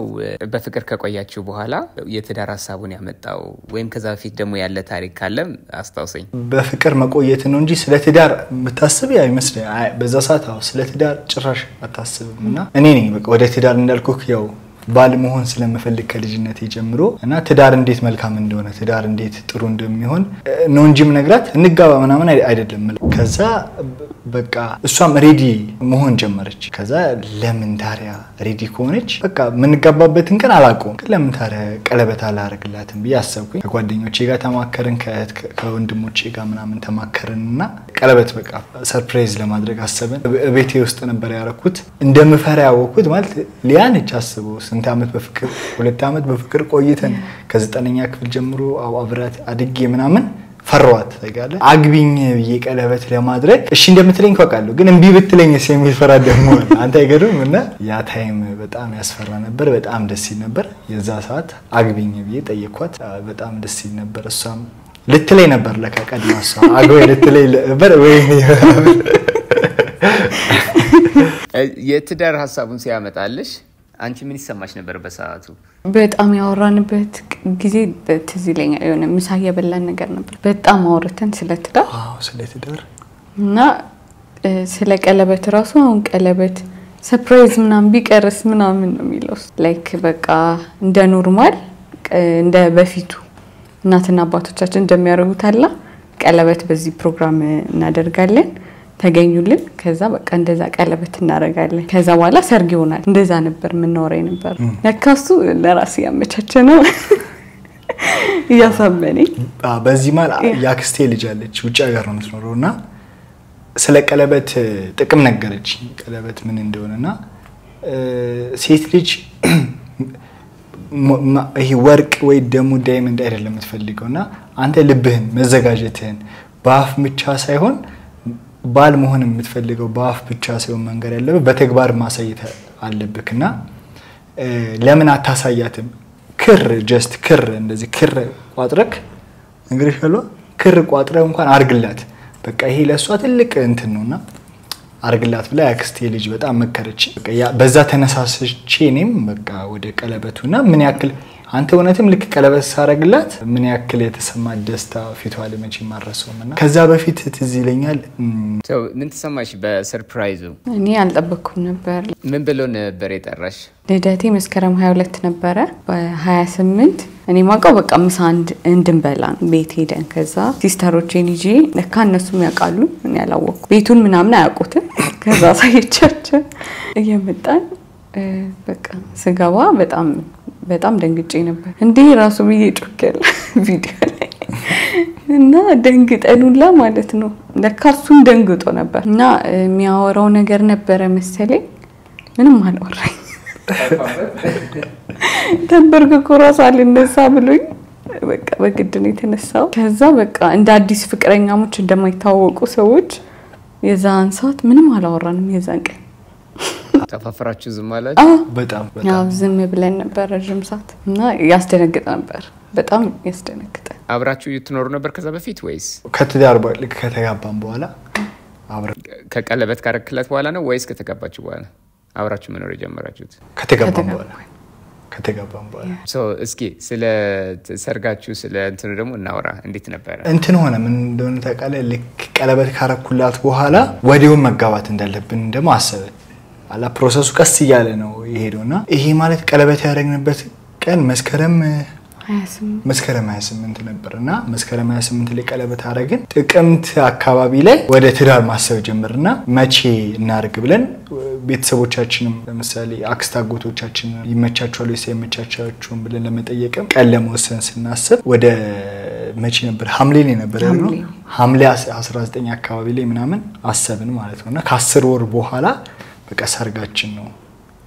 Speaker 3: በፍቅር ከቆያችሁ በኋላ የትዳር ሐሳቡን ያመጣው ወይም ከዛ በፊት ደግሞ ያለ ታሪክ ካለ አስታውሰኝ
Speaker 1: በፍቅር መቆየት ነው እንጂ ስለ ትዳር መታሰብ አይመስልም በዛ ሰዓት ስለ ትዳር ጭራሽ አታስብምና እኔ ነኝ በቃ ወደ ትዳር እንዳልኩክ ያው ባል መሆን ስለምፈልግ ከልጅነቴ ጀምሮ እና ትዳር እንዴት መልካም እንደሆነ ትዳር እንዴት ጥሩ እንደሚሆን ነው እንጂ ምነግራት እንጋባ ምናምን አይደለም ከዛ በቃ እሷም ሬዲ መሆን ጀመረች ከዛ ለምን ታሪያ ሬዲ ከሆነች በቃ ምንጋባበትን ቀን አላቆም ለምን ታሪያ ቀለበት አላረግላትም ቢያሰብኩኝ ከጓደኞቼ ጋር ተማከረን ከወንድሞቼ ጋር ምናምን ተማከረንና ቀለበት በቃ ሰርፕራይዝ ለማድረግ አሰበን ቤቴ ውስጥ ነበር ያረኩት እንደምፈራ ያወኩት ማለት ሊያነች አስበው ስንት አመት በፍቅር 2 አመት በፍቅር ቆይተን ከ9ኛ ክፍል ጀምሮ አብራት አድጌ ምናምን ፈራዋት ታጋለ አግቢኝ ብዬ ቀለበት ለማድረግ እሺ እንደምትለኝ ተወቃለሁ ግን እንቢ ብትለኝ የሚል ፈራ ደግሞ አንተ አይገርም እና ያ ታይም በጣም ያስፈራ ነበር በጣም ደስ ይል ነበር የዛ ሰዓት አግቢኝ ብዬ ጠየቅኳት በጣም ደስ ይል ነበር እሷም ልትለኝ ነበር ለካቀድማሷ አግበይ ልትለኝ ነበር ወይ
Speaker 3: የትዳር ሐሳቡን ሲያመጣልሽ አንቺ ምን ይሰማሽ ነበር በሰዓቱ
Speaker 2: በጣም ያወራንበት ጊዜ ትዝ ይለኛል የሆነ ምሳ የበላን ነገር ነበር በጣም አውርተን ስለትዳር
Speaker 1: ስለትዳር
Speaker 2: እና ስለ ቀለበት ራሱ አሁን ቀለበት ሰርፕራይዝ ምናምን ቢቀርስ ምናምን ነው የሚለው ላይክ በቃ እንደ ኖርማል እንደ በፊቱ እናትና አባቶቻችን እንደሚያደርጉት አላ ቀለበት በዚህ ፕሮግራም እናደርጋለን ተገኙልን ከዛ በቃ እንደዛ ቀለበት እናረጋለን ከዛ በኋላ ሰርግ ይሆናል እንደዛ ነበር ምንኖረው ነበር ለካሱ ለራስ ያመቻቸ ነው ያሳመነኝ
Speaker 1: በዚህ ማል ያክስቴ ልጅ አለች ውጭ ሀገር ነው የምትኖረውና ስለ ቀለበት ጥቅም ነገረች ቀለበት ምን እንደሆነና ሴት ልጅ ይሄ ወርቅ ወይ ደሙ ዳይመንድ አይደለም የምትፈልገውና አንተ ልብህን መዘጋጀትህን ባፍ ምቻ ሳይሆን ባል መሆን የምትፈልገው በአፍ ብቻ ሳይሆን መንገር ያለብህ በተግባር ማሳየት አለብህና ለምን አታሳያትም? ክር እንደዚህ ክር ቋጥረክ እንግዲህ ክር ቋጥረህ እንኳን አርግላት በቃ ይሄ ለሷ ትልቅ እንትን ነውና አርግላት ብላ ያክስቴ ልጅ በጣም መከረች። በቃ በዛ ተነሳስቼ እኔም በቃ ወደ ቀለበቱና ምን ያክል አንተ እውነትም ልክ ቀለበት ሳረግላት ምን ያክል የተሰማ ደስታ ፊቷ ላይ መቼ ማረሰውምና ከዛ በፊት ትዝ ይለኛል።
Speaker 3: ምን ተሰማሽ በሰርፕራይዙ?
Speaker 2: እኔ አልጠበቅኩም ነበር።
Speaker 3: ምን ብሎ ነበር የጠራሽ?
Speaker 2: ልደቴ መስከረም 22 ነበረ። በ28 እኔ ማውቀው በቃ ምሳ እንድንበላ ቤት ሄደን ከዛ ሲስተሮቼን ይዤ ለካ እነሱም ያውቃሉ እኔ ያላወቅኩ ቤቱን ምናምን አያውቁትም። ከዛ ሳይቻቸው እየመጣን በቃ ስገባ በጣም ደንግጬ ነበር። እንዴ ራሱ ብዬ ጮኬል ቪዲዮ ላይ እና ደንግጠኑላ ማለት ነው። ለካ እሱም ደንግጦ ነበር እና የሚያወራው ነገር ነበረ መሰለኝ። ምንም አልወራኝ ተንበርክኮ ራሱ አልነሳ ብሎኝ በቃ በግድ ነው የተነሳው። ከዛ በቃ እንደ አዲስ ፍቅረኛሞች እንደማይታወቁ ሰዎች የዛን ሰዓት ምንም አላወራንም። የዛን ቀን
Speaker 3: ተፋፍራችሁ ዝም አላችሁ?
Speaker 1: በጣም
Speaker 2: ያው ዝም ብለን ነበር ረጅም ሰዓት እና ያስደነግጥ ነበር። በጣም ያስደነግጥ።
Speaker 3: አብራችሁ ትኖሩ ነበር ከዛ በፊት ወይስ
Speaker 1: ከትዳር ከተጋባን በኋላ?
Speaker 3: ከቀለበት ካረክለት በኋላ ነው ወይስ ከተጋባችሁ በኋላ አብራችሁ መኖር የጀመራችሁት?
Speaker 1: ከተጋባን በኋላ።
Speaker 3: እስኪ ስለ ሰርጋችሁ ስለ እንትኑ ደግሞ እናወራ። እንዴት ነበር?
Speaker 1: እንትን ሆነ ምን እንደሆነ ታውቃለህ? ልክ ቀለበት ካረኩላት በኋላ ወዲያው መጋባት እንዳለብን ደግሞ አሰብን። አላ ፕሮሰሱ ቀስ እያለ ነው ይሄዶና ይሄ ማለት ቀለበት ያደረግንበት ቀን መስከረም 28 ነበርና መስከረም 28 ላይ ቀለበት አደረግን። ጥቅምት አካባቢ ላይ ወደ ትዳር ማሰብ ጀመርና መቼ እናርግ ብለን ቤተሰቦቻችንም ለምሳሌ አክስት አጎቶቻችን ይመቻቸዋል ወይስ አይመቻቸውም ብለን ለመጠየቅም ቀን ለመወሰን ስናስብ ወደ መቼ ነበር? ሐምሌ ላይ ነበር ያለው። ሐምሌ 19 አካባቢ ላይ ምናምን አሰብን ማለት ነውና ከ10 ወር በኋላ በቃ ሰርጋችን ነው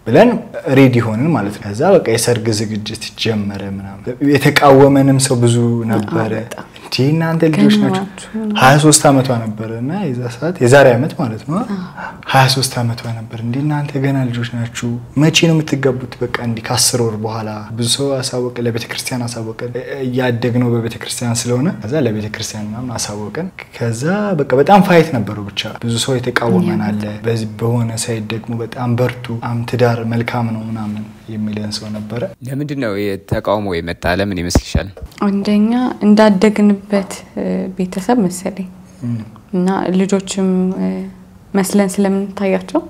Speaker 1: ብለን ሬዲ ሆነን ማለት ነው። ከዛ በቃ የሰርግ ዝግጅት ጀመረ ምናምን። የተቃወመንም ሰው ብዙ ነበር። እንዴ እናንተ ልጆች ናችሁ? 23 አመቷ ነበርና የዛ ሰዓት የዛሬ አመት ማለት ነው 23 አመቷ ነበር። እንዴ እናንተ ገና ልጆች ናችሁ መቼ ነው የምትጋቡት? በቃ እንዲ ከ10 ወር በኋላ ብዙ ሰው አሳወቀ፣ ለቤተክርስቲያን አሳወቀ። ያደግነው በቤተክርስቲያን ስለሆነ ከዛ ለቤተክርስቲያን ምናምን አሳወቀን። ከዛ በቃ በጣም ፋይት ነበሩ። ብቻ ብዙ ሰው የተቃወመን አለ። በዚህ በሆነ ሳይድ ደግሞ በጣም በርቱ ትዳር መልካም ነው ምናምን የሚለን ሰው ነበር።
Speaker 3: ለምንድን ነው የተቃውሞ የመጣ? ለምን ይመስልሻል?
Speaker 2: አንደኛ እንዳደግንበት ቤተሰብ መሰለኝ እና ልጆችም መስለን ስለምንታያቸው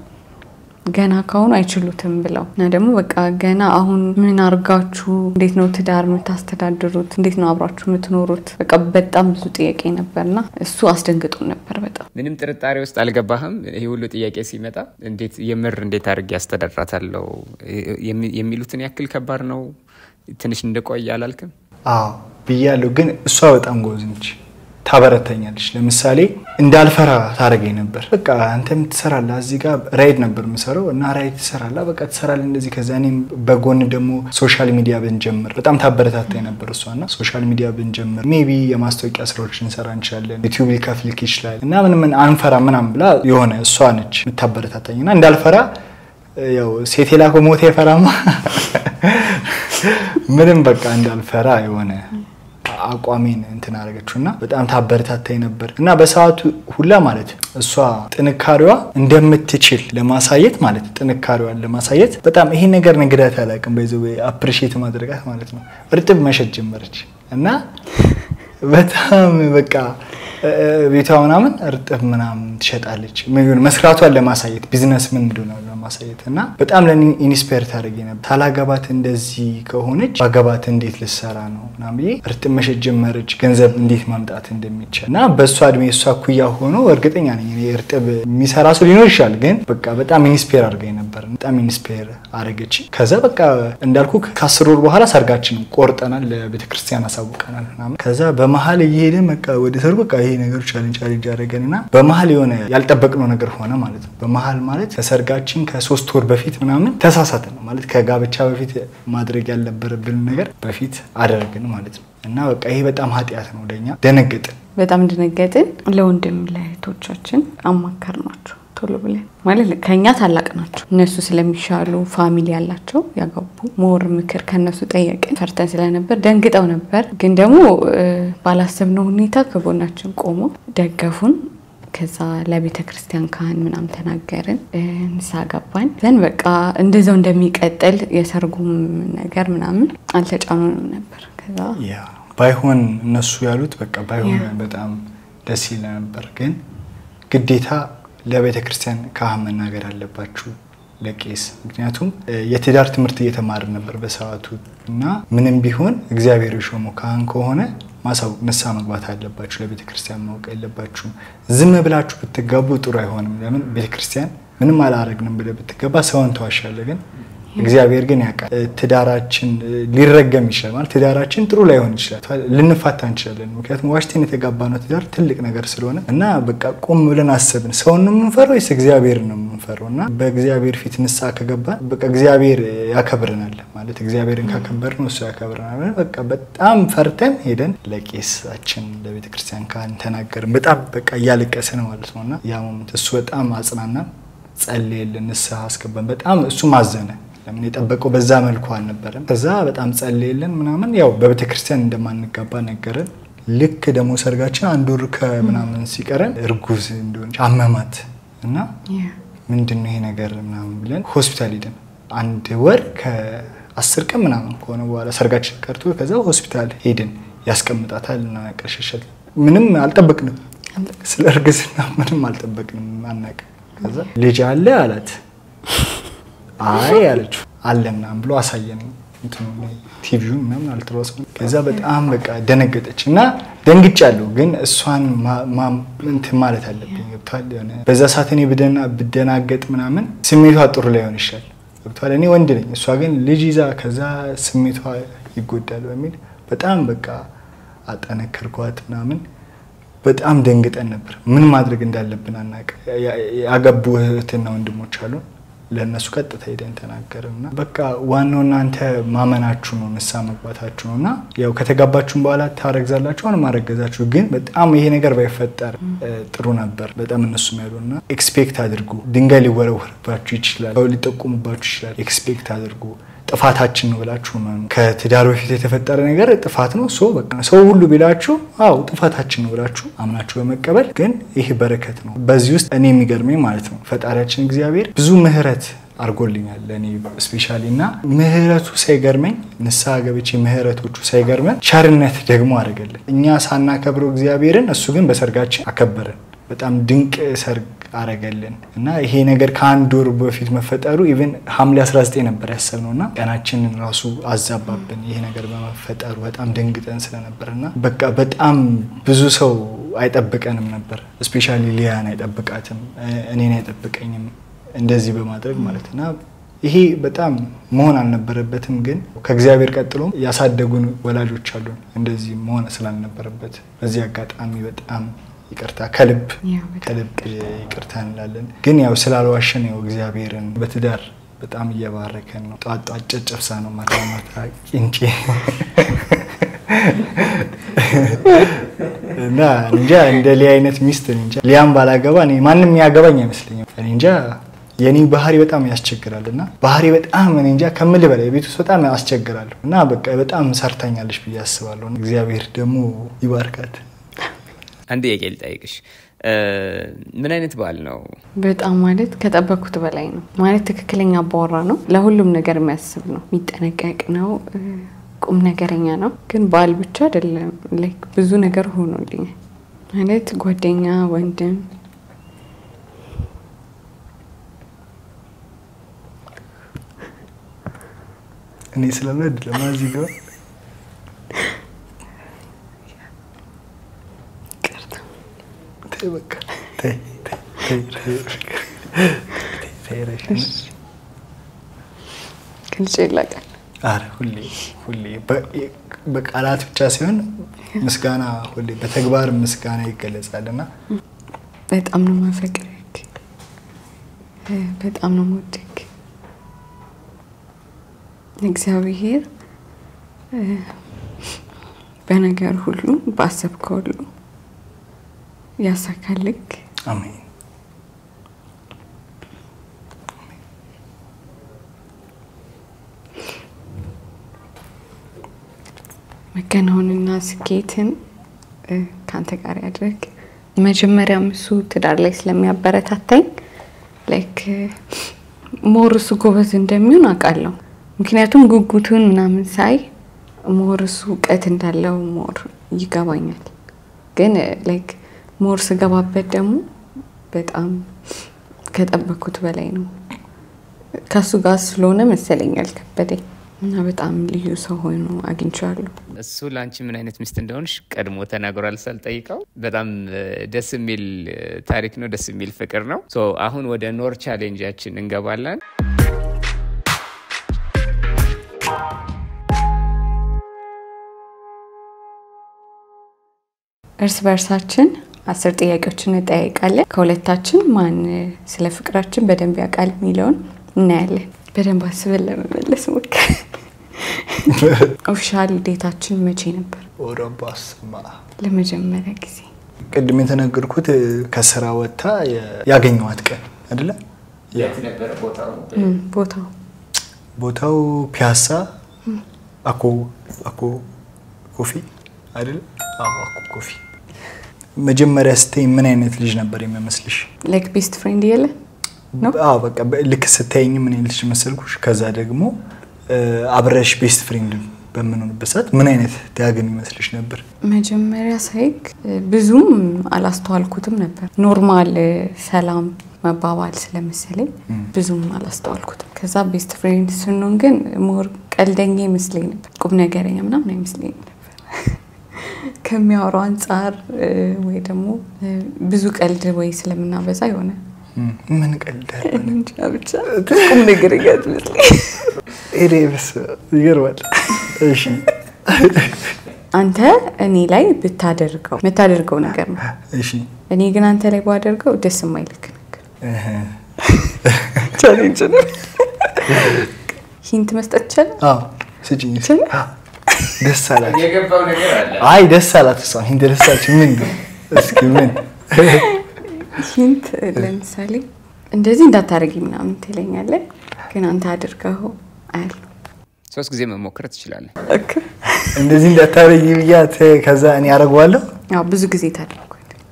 Speaker 2: ገና ካሁን አይችሉትም ብለው እና ደግሞ በቃ ገና አሁን ምን አርጋችሁ እንዴት ነው ትዳር የምታስተዳድሩት? እንዴት ነው አብራችሁ የምትኖሩት? በቃ በጣም ብዙ ጥያቄ ነበርና እሱ አስደንግጦን ነበር በጣም።
Speaker 3: ምንም ጥርጣሬ ውስጥ አልገባህም? ይሄ ሁሉ ጥያቄ ሲመጣ እንዴት አድርጌ ያስተዳድራታለሁ የሚሉትን ያክል ከባድ ነው? ትንሽ እንደቆይ አላልክም?
Speaker 1: አዎ ብያለሁ። ግን እሷ በጣም ጎበዝ ነች፣ ታበረታኛለች። ለምሳሌ እንዳልፈራ ታረገኝ ነበር። በቃ አንተም ትሰራለህ እዚህ ጋር ራይድ ነበር የምሰራው እና ራይድ ትሰራለህ በቃ ትሰራለህ እንደዚህ። ከዛ እኔም በጎን ደግሞ ሶሻል ሚዲያ ብንጀምር በጣም ታበረታታኝ ነበር እሷና ሶሻል ሚዲያ ብንጀምር ሜቢ የማስታወቂያ ስራዎችን እንሰራ እንችላለን፣ ዩቲዩብ ሊከፍልክ ይችላል እና ምን አንፈራ ምናምን ብላ የሆነ እሷ ነች የምታበረታታኝና እንዳልፈራ ያው ሴት ላኮ ሞት ይፈራማ ምንም በቃ እንዳልፈራ የሆነ አቋሜን እንትን አረጋችሁና በጣም ታበረታታኝ ነበር እና በሰዓቱ ሁላ ማለት እሷ ጥንካሬዋ እንደምትችል ለማሳየት ማለት ጥንካሬዋን ለማሳየት በጣም ይሄ ነገር ንግዳት ያላቀም በዚህ አፕሪሺየት ማድረጋት ማለት ነው። እርጥብ መሸጥ ጀመረች እና በጣም በቃ ቤቷ ምናምን እርጥብ ምናምን ትሸጣለች። ምን መስራቷን ለማሳየት ቢዝነስ ምን እንደሆነ ለማሳየት እና በጣም ለኔ ኢንስፓየር ታደርገኝ ነበር። ታላጋባት እንደዚህ ከሆነች አጋባት እንዴት ልሰራ ነው ምናምን እርጥብ መሸጥ ጀመረች፣ ገንዘብ እንዴት ማምጣት እንደሚቻል እና በሷ እድሜ እሷ ኩያ ሆኖ እርግጠኛ ነኝ እኔ እርጥብ የሚሰራ ሰው ሊኖር ይችላል፣ ግን በቃ በጣም ኢንስፓየር አድርገኝ ነበር። በጣም ኢንስፓየር አረገች። ከዛ በቃ እንዳልኩ ከ10 ወር በኋላ ሰርጋችን ቆርጠናል፣ ለቤተክርስቲያን አሳውቀናል ምናምን። ከዛ በመሃል እየሄደ በቃ ወደ ሰርጉ በቃ ይሄ ነገር ቻሌንጅ ያደረገንና በመሃል የሆነ ያልጠበቅነው ነገር ሆነ ማለት ነው። በመሃል ማለት ከሰርጋችን ከ3 ወር በፊት ምናምን ተሳሳተ ነው ማለት ከጋብቻ በፊት ማድረግ ያልነበረብን ነገር በፊት አደረግን ማለት ነው። እና በቃ ይሄ በጣም ኃጢያት ነው ለኛ። ደነገጥን፣
Speaker 2: በጣም ደነገጥን። ለወንድም ለእህቶቻችን አማከርናቸው ቶሎ ብለን ማለት ከኛ ታላቅ ናቸው እነሱ ስለሚሻሉ ፋሚሊ ያላቸው ያገቡ ሞር ምክር ከነሱ ጠየቅን። ፈርተን ስለነበር ደንግጠው ነበር፣ ግን ደግሞ ባላሰብነው ሁኔታ ከጎናችን ቆሞ ደገፉን። ከዛ ለቤተ ክርስቲያን ካህን ምናምን ተናገርን፣ ንስሐ ገባን። ዘን በቃ እንደዛው እንደሚቀጥል የሰርጉም ነገር ምናምን አልተጫኑንም ነበር። ከዛ
Speaker 1: ባይሆን እነሱ ያሉት በቃ ባይሆን በጣም ደስ ይል ነበር፣ ግን ግዴታ ለቤተ ክርስቲያን ካህን መናገር አለባችሁ ለቄስ። ምክንያቱም የትዳር ትምህርት እየተማርን ነበር በሰዓቱ እና ምንም ቢሆን እግዚአብሔር የሾመው ካህን ከሆነ ማሳወቅ ንስሐ መግባት አለባችሁ፣ ለቤተ ክርስቲያን ማወቅ የለባችሁ። ዝም ብላችሁ ብትጋቡ ጥሩ አይሆንም። ለምን ቤተ ክርስቲያን ምንም አላረግንም ብለህ ብትገባ ሰውን ተዋሻለህ፣ ግን እግዚአብሔር ግን ያውቃል። ትዳራችን ሊረገም ይችላል ማለት ትዳራችን ጥሩ ላይሆን ይችላል፣ ልንፋታ እንችላለን። ምክንያቱም ዋሽተን የተጋባነው ትዳር ትልቅ ነገር ስለሆነ እና በቃ ቆም ብለን አሰብን፣ ሰውን ነው የምንፈራው ወይስ እግዚአብሔር ነው የምንፈራው? እና በእግዚአብሔር ፊት ንስሐ ከገባን በቃ እግዚአብሔር ያከብረናል ማለት እግዚአብሔርን ካከበርን እሱ ያከብረናል። በቃ በጣም ፈርተን ሄደን ለቄሳችን ለቤተ ክርስቲያን ካህን ተናገርን። በጣም በቃ እያለቀሰ ነው ማለት ነውና ያ ሞመንት እሱ በጣም አጽናናን፣ ጸለየልን፣ ንስሐ አስገባን። በጣም እሱ ማዘነ፣ ለምን የጠበቀው በዛ መልኩ አልነበረም። ከዛ በጣም ጸለየልን ምናምን ያው በቤተ ክርስቲያን እንደማንጋባ ነገረን። ልክ ደግሞ ሰርጋችን 1 ወር ከምናምን ሲቀረን እርጉዝ እንደሆነች አመማት እና ምንድነው ይሄ ነገር ምናምን ብለን ሆስፒታል ሄደን 1 ወር ከ10 ቀን ምናምን ከሆነ በኋላ ሰርጋችን ቀርቶ ከዛ ሆስፒታል ሄደን ያስቀምጣታል እና ቀርሸሸል። ምንም አልጠበቅንም፣ ስለ እርግዝና ምንም አልጠበቅንም፣ አናውቅም። ከዛ ልጅ አለ አላት። አይ አለችው አለ ምናምን ብሎ አሳየን ቲቪውን ምናምን አልተረሳም። ከዛ በጣም በቃ ደነገጠች እና ደንግጫለሁ፣ ግን እሷን እንትን ማለት አለብኝ ገብቷል። የሆነ በዛ ሰዓት እኔ ብደናገጥ ምናምን ስሜቷ ጥሩ ላይሆን ይችላል ገብቷል። እኔ ወንድ ነኝ፣ እሷ ግን ልጅ ይዛ ከዛ ስሜቷ ይጎዳል በሚል በጣም በቃ አጠነከርኳት ምናምን። በጣም ደንግጠን ነበር፣ ምን ማድረግ እንዳለብን አናውቅም። ያገቡ እህትና ወንድሞች አሉ፣ ለነሱ ቀጥታ ሄደን ተናገርና በቃ ዋናው እናንተ ማመናችሁ ነው፣ ንስሐ መግባታችሁ ነውና ያው ከተጋባችሁም በኋላ ታረግዛላችሁ። አሁን ማረገዛችሁ ግን በጣም ይሄ ነገር ባይፈጠር ጥሩ ነበር በጣም እነሱም ያሉና ኤክስፔክት አድርጉ። ድንጋይ ሊወረወርባችሁ ይችላል፣ ሊጠቁምባችሁ ይችላል። ኤክስፔክት አድርጉ። ጥፋታችን ነው ብላችሁ ነው፣ ከትዳር በፊት የተፈጠረ ነገር ጥፋት ነው በቃ ሰው ሁሉ ቢላችሁ አው ጥፋታችን ነው ብላችሁ አምናችሁ በመቀበል ግን ይሄ በረከት ነው። በዚህ ውስጥ እኔ የሚገርመኝ ማለት ነው ፈጣሪያችን እግዚአብሔር ብዙ ምህረት አርጎልኛል ለኔ ስፔሻሊና ምህረቱ ሳይገርመኝ ንስሐ ገብቼ ምህረቶቹ ሳይገርመን ቸርነት ደግሞ አደረገልን። እኛ ሳናከብረው እግዚአብሔርን እሱ ግን በሰርጋችን አከበረን። በጣም ድንቅ ሰርግ አረገልን እና ይሄ ነገር ከ1 ወር በፊት መፈጠሩ ኢቭን ሐምሌ 19 ነበር ያሰብነውና ቀናችንን ራሱ አዛባብን ይሄ ነገር በመፈጠሩ በጣም ደንግጠን ስለነበርና በቃ በጣም ብዙ ሰው አይጠብቀንም ነበር። ስፔሻሊ ሊያን አይጠብቃትም፣ እኔን አይጠብቀኝም እንደዚህ በማድረግ ማለትና ይሄ በጣም መሆን አልነበረበትም። ግን ከእግዚአብሔር ቀጥሎ ያሳደጉን ወላጆች አሉ፣ እንደዚህ መሆን ስላልነበረበት በዚህ አጋጣሚ በጣም ይቅርታ ከልብ ይቅርታ እንላለን። ግን ያው ስላልዋሸን ያው እግዚአብሔርን በትዳር በጣም እየባረከን ነው። ጧጧ ጨጨብሳ ነው ማታማታ እንጂ እና እንጃ እንደ ሊያ አይነት ሚስት እንጃ ሊያም ባላገባ እኔ ማንንም ያገባኝ አይመስለኝም። እኔ እንጃ የኔ ባህሪ በጣም ያስቸግራልና ባህሪ በጣም እኔ እንጃ ከመል በላይ ቤት ውስጥ በጣም ያስቸግራል እና በቃ በጣም ሰርታኛለሽ ብዬ አስባለሁ። እግዚአብሔር ደግሞ ይባርካት።
Speaker 3: አንድ ጥያቄ ልጠይቅሽ፣ ምን አይነት ባል ነው? በጣም
Speaker 2: ማለት ከጠበቅኩት በላይ ነው ማለት ትክክለኛ አባወራ ነው፣ ለሁሉም ነገር የሚያስብ ነው፣ የሚጠነቀቅ ነው፣ ቁም ነገረኛ ነው። ግን ባል ብቻ አይደለም፣ ላይክ ብዙ ነገር ሆኖልኝ ማለት ጓደኛ፣ ወንድም
Speaker 1: እኔ ስለምድ ለማዚ ጋር በቃ
Speaker 2: ግልጽ ይላል
Speaker 1: አረ ሁሌ በቃላት ብቻ ሳይሆን ምስጋና ሁሌ በተግባር ምስጋና ይገለጻልና
Speaker 2: በጣም ነው ማፈቅርክ በጣም ነው የምወድክ እግዚአብሔር በነገር ሁሉ ባሰብከው ሁሉ ያሳካልክ
Speaker 1: አሜን
Speaker 2: መከናወንና ስኬትን ካንተ ጋር ያድርግ መጀመሪያ እሱ ትዳር ላይ ስለሚያበረታታኝ ላይክ ሞርሱ ጎበዝ እንደሚሆን አውቃለሁ ምክንያቱም ጉጉቱን ምናምን ሳይ ሞርሱ ቀት እንዳለው ሞር ይገባኛል ግን ላይክ ሞርስ ገባበት ደግሞ በጣም ከጠበኩት በላይ ነው ከሱ ጋር ስለሆነ መሰለኛል ከበደኝ እና በጣም ልዩ ሰው ሆኖ አግኝቻለሁ
Speaker 3: እሱ ላንቺ ምን አይነት ሚስት እንደሆነሽ ቀድሞ ተናግሯል ሳልጠይቀው በጣም ደስ የሚል ታሪክ ነው ደስ የሚል ፍቅር ነው ሶ አሁን ወደ ኖር ቻሌንጃችን እንገባለን
Speaker 2: እርስ በርሳችን 10 ጥያቄዎችን እንጠይቃለን ከሁለታችን ማን ስለ ፍቅራችን በደንብ ያውቃል የሚለውን እናያለን በደንብ አስበን ለመመለስ ሞክር ኦፊሻል ዴታችን መቼ ነበር
Speaker 1: ወራባስማ
Speaker 2: ለመጀመሪያ ጊዜ
Speaker 1: ቅድም የተነገርኩት ከስራ ወጣ ያገኘዋት ቀን አይደለ
Speaker 3: የት ነበር
Speaker 1: ቦታው ፒያሳ አኮ ኮፊ አይደለ አኮ ኮፊ መጀመሪያ ስትይ ምን አይነት ልጅ ነበር የሚመስልሽ
Speaker 2: ላይክ ቤስት ፍሬንድ ይለ ነው
Speaker 1: በቃ ልክ ስትይኝ ምን አይነት ልጅ መሰልኩሽ ከዛ ደግሞ አብረሽ ቤስት ፍሬንድ በመኖርበት ሰዓት ምን አይነት ዳግም ይመስልሽ ነበር
Speaker 2: መጀመሪያ ሳይክ ብዙም አላስተዋልኩትም ነበር ኖርማል ሰላም መባባል ስለመሰለኝ ብዙም አላስተዋልኩትም ከዛ ቤስት ፍሬንድ ስንሆን ግን ሞር ቀልደኛ ይመስለኝ ነበር ቁም ነገረኛ ምናምን አይመስለኝ ነበር ከሚያወራው አንፃር ወይ ደግሞ ብዙ ቀልድ ወይ ስለምናበዛ ይሆነ
Speaker 1: ምን ቀልዳል
Speaker 2: እንጃ ብቻ ቁም ነገረኛ ይመስለኝ
Speaker 1: ኤሬብስ ይገርማል እሺ
Speaker 2: አንተ እኔ ላይ ብታደርገው ነገር ነው
Speaker 1: እሺ
Speaker 2: እኔ ግን አንተ ላይ ባደርገው ደስ የማይልክ ነገር ቻሌንጅ ነው ሂንት መስጠት ይችላል
Speaker 1: ስጪኝ ደስ አላት
Speaker 3: የገባው ነገር አለ
Speaker 1: አይ ደስ አላት እሷ ሂንት ደስታች ምን እስኪ ምን
Speaker 2: ሂንት ለምሳሌ እንደዚህ እንዳታረጊ ምናምን ትለኛለህ ግን አንተ አድርገው አይል
Speaker 3: 3 ጊዜ መሞከር ትችላለህ
Speaker 2: ኦኬ
Speaker 1: እንደዚህ እንዳታረጊ ብያት ከዛ እኔ አረጋዋለሁ
Speaker 2: ያው ብዙ ጊዜ ታደርጋለህ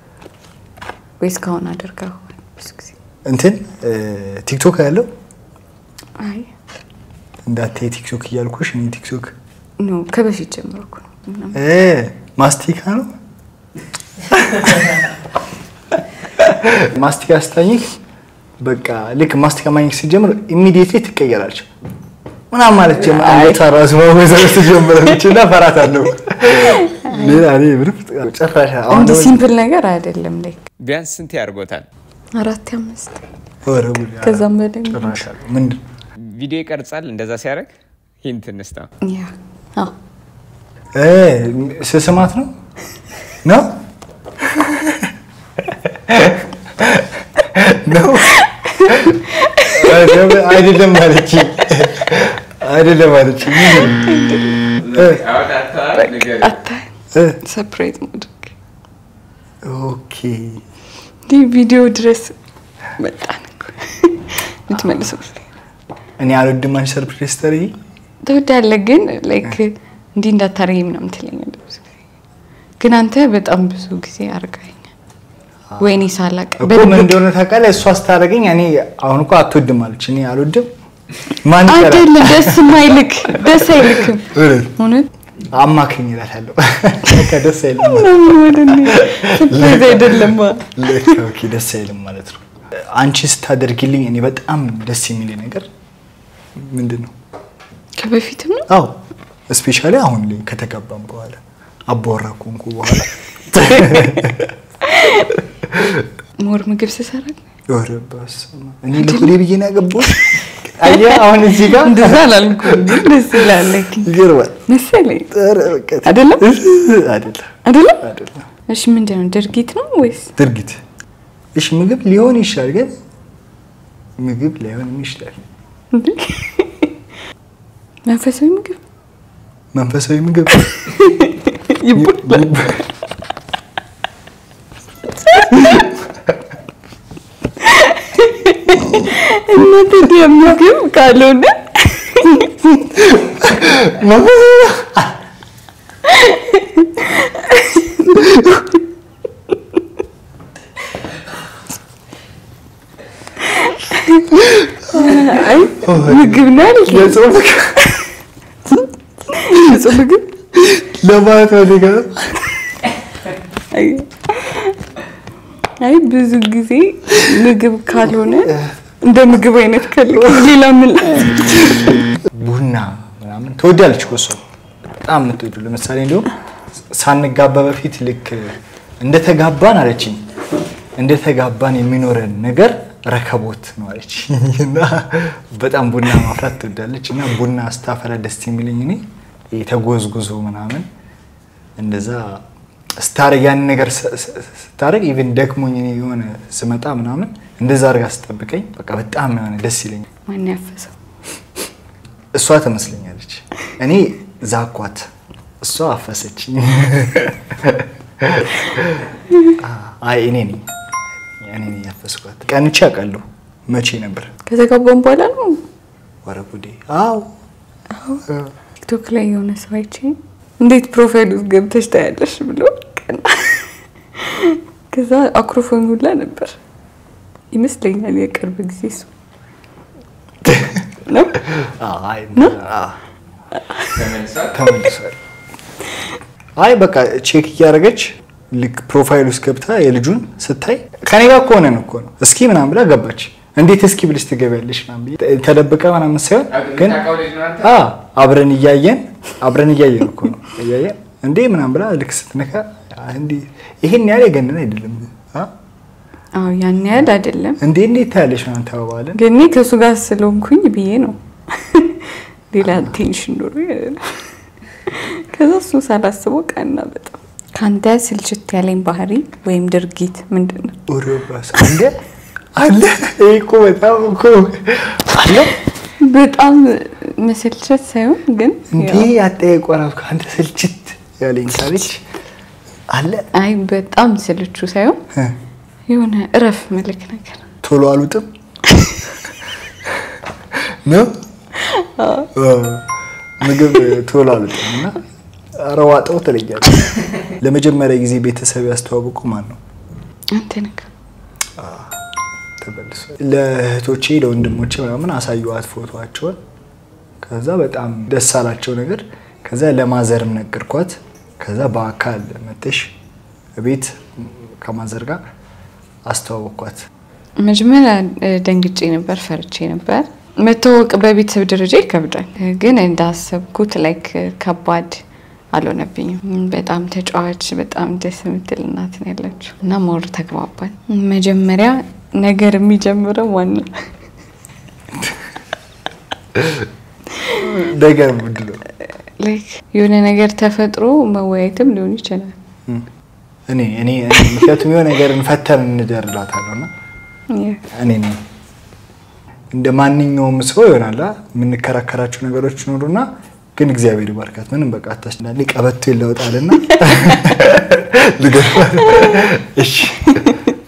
Speaker 2: ወይስ ካሁን አድርገው ብዙ ጊዜ
Speaker 1: እንትን ቲክቶክ ያለው
Speaker 2: አይ
Speaker 1: እንዳቴ ቲክቶክ ያልኩሽ እኔ ቲክቶክ
Speaker 2: ነው ከበፊት ጀምሮ ነው
Speaker 1: ማስቲካ ነው ማስቲካ ስታኝክ በቃ ልክ ማስቲካ ማኝክ ሲጀምር ኢሚዲየትሊ ትቀየራለች ምናምን ማለት ጀምር አልታራስ ወዘር ሲጀምርችና ፈራታለሁ ሌላ ብርፍ ጨራሻ
Speaker 2: አሁን ሲምፕል ነገር አይደለም ላይክ
Speaker 3: ቢያንስ ስንት ያርጎታል
Speaker 2: 4-5
Speaker 1: ወረቡ
Speaker 2: ከዛም በላይ
Speaker 1: ጨራሻ ምንድን
Speaker 3: ቪዲዮ ይቀርጻል እንደዛ ሲያደርግ ሂንት እንስታ
Speaker 2: ያ
Speaker 1: ስስማት ነው አይደለም ማለች
Speaker 2: ሰፕሬት ማድረግ
Speaker 1: ኦኬ
Speaker 2: ዲ ቪዲዮ ድረስ በጣም እንትመልሰው
Speaker 1: እኔ አልወድም አንቺ ሰርፕራይዝ ተሪ
Speaker 2: ትወዳለህ ግን ላይክ እንዲህ እንዳታረጊ ምናምን ትለኛለህ ግን አንተ በጣም ብዙ ጊዜ አርጋኸኛል ወይኔ ሳላቅ
Speaker 1: በምን እንደሆነ ታውቃለህ እሷ አስታረገኝ እኔ አሁን እኮ አትወድም አለች እኔ አልወድም ማን ይቀራል
Speaker 2: አይደለም ደስ አይልክም እውነት
Speaker 1: አማከኝ እላታለሁ ከደስ አይልም
Speaker 2: ሰርፕራይዝ አይደለም
Speaker 1: ኦኬ ደስ አይልም ማለት ነው አንቺ ስታደርጊልኝ እኔ በጣም ደስ የሚለኝ ነገር ምንድነው
Speaker 2: ከበፊትም ነው
Speaker 1: አዎ ስፔሻሊ አሁን ላይ ከተጋባን በኋላ አቦራኩንኩ በኋላ
Speaker 2: ሞር ምግብ ሲሰራ
Speaker 1: ወረባስ እኔ ለኩሌ ብዬ ነው ያገባው አየህ አሁን እዚህ ጋር
Speaker 2: እንደዛ አላልኩም ግን ደስ ይላል
Speaker 1: ይገርማል
Speaker 2: መሰለኝ አይደለም እሺ ምንድነው ድርጊት ነው ወይስ
Speaker 1: ድርጊት እሺ ምግብ ሊሆን ይችላል ግን ምግብ ሊሆን ይችላል መንፈሳዊ ምግብ
Speaker 2: ይባላል እናንተ ምግብ ካልሆነ አይ ምግብ ነው ምግብ
Speaker 1: ለማለት ነው
Speaker 2: አይ ብዙ ጊዜ ምግብ ካልሆነ እንደ ምግብ አይነት ሌላ ምን
Speaker 1: ቡና ምናምን ተወዳለች እኮ በጣም ምትወዱ ለምሳሌ እንደውም ሳንጋባ በፊት ልክ እንደተጋባን አለችኝ እንደተጋባን የሚኖረን ነገር ረከቦት ነው አለችኝና በጣም ቡና ማፍላት ትወዳለች እና ቡና አስታፈራ ደስ የሚለኝ እኔ የተጎዝጉዞ ምናምን እንደዛ ስታረግ ያን ነገር ስታረግ ኢቭን ደክሞኝ እኔ የሆነ ስመጣ ምናምን እንደዛ አርጋ አስጠብቀኝ በቃ በጣም የሆነ ደስ ይለኛል
Speaker 2: ማን ያፈሰው
Speaker 1: እሷ ተመስለኛለች እኔ ዛኳት እሷ አፈሰችኝ አይ እኔ ነኝ ያፈስኳት ቀንቻ አቀለው መቼ ነበር
Speaker 2: ከተጋባን በኋላ ነው
Speaker 1: ወረጉዴ አው
Speaker 2: ቲክቶክ ላይ የሆነ ሰው አይቼ እንዴት ፕሮፋይል ውስጥ ገብተሽ ታያለሽ ብሎ ቀና ከዛ አክሮፎን ሁላ ነበር ይመስለኛል የቅርብ ጊዜ ሰው ነው
Speaker 1: አይ ተመልሷል አይ በቃ ቼክ ያረጋች ልክ ፕሮፋይል ውስጥ ገብታ የልጁን ስታይ ከኔ ጋር ቆነን እኮ ነው እስኪ ምናምን ብላ ገባች እንዴት እስኪ ብልሽ ትገበያለሽ ምናምን ተደብቀ ምናምን ሳይሆን ግን አብረን እያየን እኮ ነው እያየን እንዴ ምናምን ብላ ልክ ስትነካ እንዴ ይሄን ያለ ገነን አይደለም
Speaker 2: አው ያን ያለ አይደለም
Speaker 1: እንዴት ታያለሽ ምናምን ተባባለ
Speaker 2: ግን ከሱ ጋር ስለሆንኩኝ ብዬ ነው ሌላ ቴንሽን ኖሮ ከዛ እሱ ሳላስበው ቀና በጣም ካንተ ስልችት ያለኝ ባህሪ ወይም ድርጊት ምንድነው
Speaker 1: ኦሮባስ አለ እኮ
Speaker 2: በጣም መሰልቸት ሳይሆን ግን
Speaker 1: እንዴ ያጠየቆራው ካንተ ስልችት ያለኝ ካለች አለ
Speaker 2: አይ በጣም ስልቹ ሳይሆን የሆነ እረፍ መልክ ነገር
Speaker 1: ቶሎ አሉጥም ነው ምግብ ቶሎ አሉጥምና አረዋጣው ተለያለ ለመጀመሪያ ጊዜ ቤተሰብ ያስተዋወቁ ማን ነው
Speaker 2: አንተ ነህ
Speaker 1: ተበልሶ ለእህቶቼ ለወንድሞቼ ምናምን አሳዩዋት ፎቶዋቸውን ከዛ በጣም ደስ አላቸው ነገር ከዛ ለማዘርም ነገርኳት ከዛ በአካል መተሽ ቤት ከማዘር ጋር አስተዋወቅኳት
Speaker 2: መጀመሪያ ደንግጬ ነበር ፈርቼ ነበር መተዋወቅ በቤተሰብ ደረጃ ይከብዳል ግን እንዳሰብኩት ላይክ ከባድ አልሆነብኝም በጣም ተጫዋች በጣም ደስ የምትል እናት ነው ያለችው እና ሞር ተግባባን መጀመሪያ ነገር የሚጀምረው ዋና
Speaker 1: ነገር ምንድነው
Speaker 2: ላይክ የሆነ ነገር ተፈጥሮ መወያየትም ሊሆን ይችላል
Speaker 1: እኔ ምክንያቱም የሆነ ነገር እንፈተን እንደርላታለውና እኔ እንደ ማንኛውም ሰው ይሆናል ምንከራከራቸው ነገሮች ኖሩና ግን እግዚአብሔር ይባርካት ምንም በቃ አታስናል ቀበቶ ይለውጣልና ልገፋ እሺ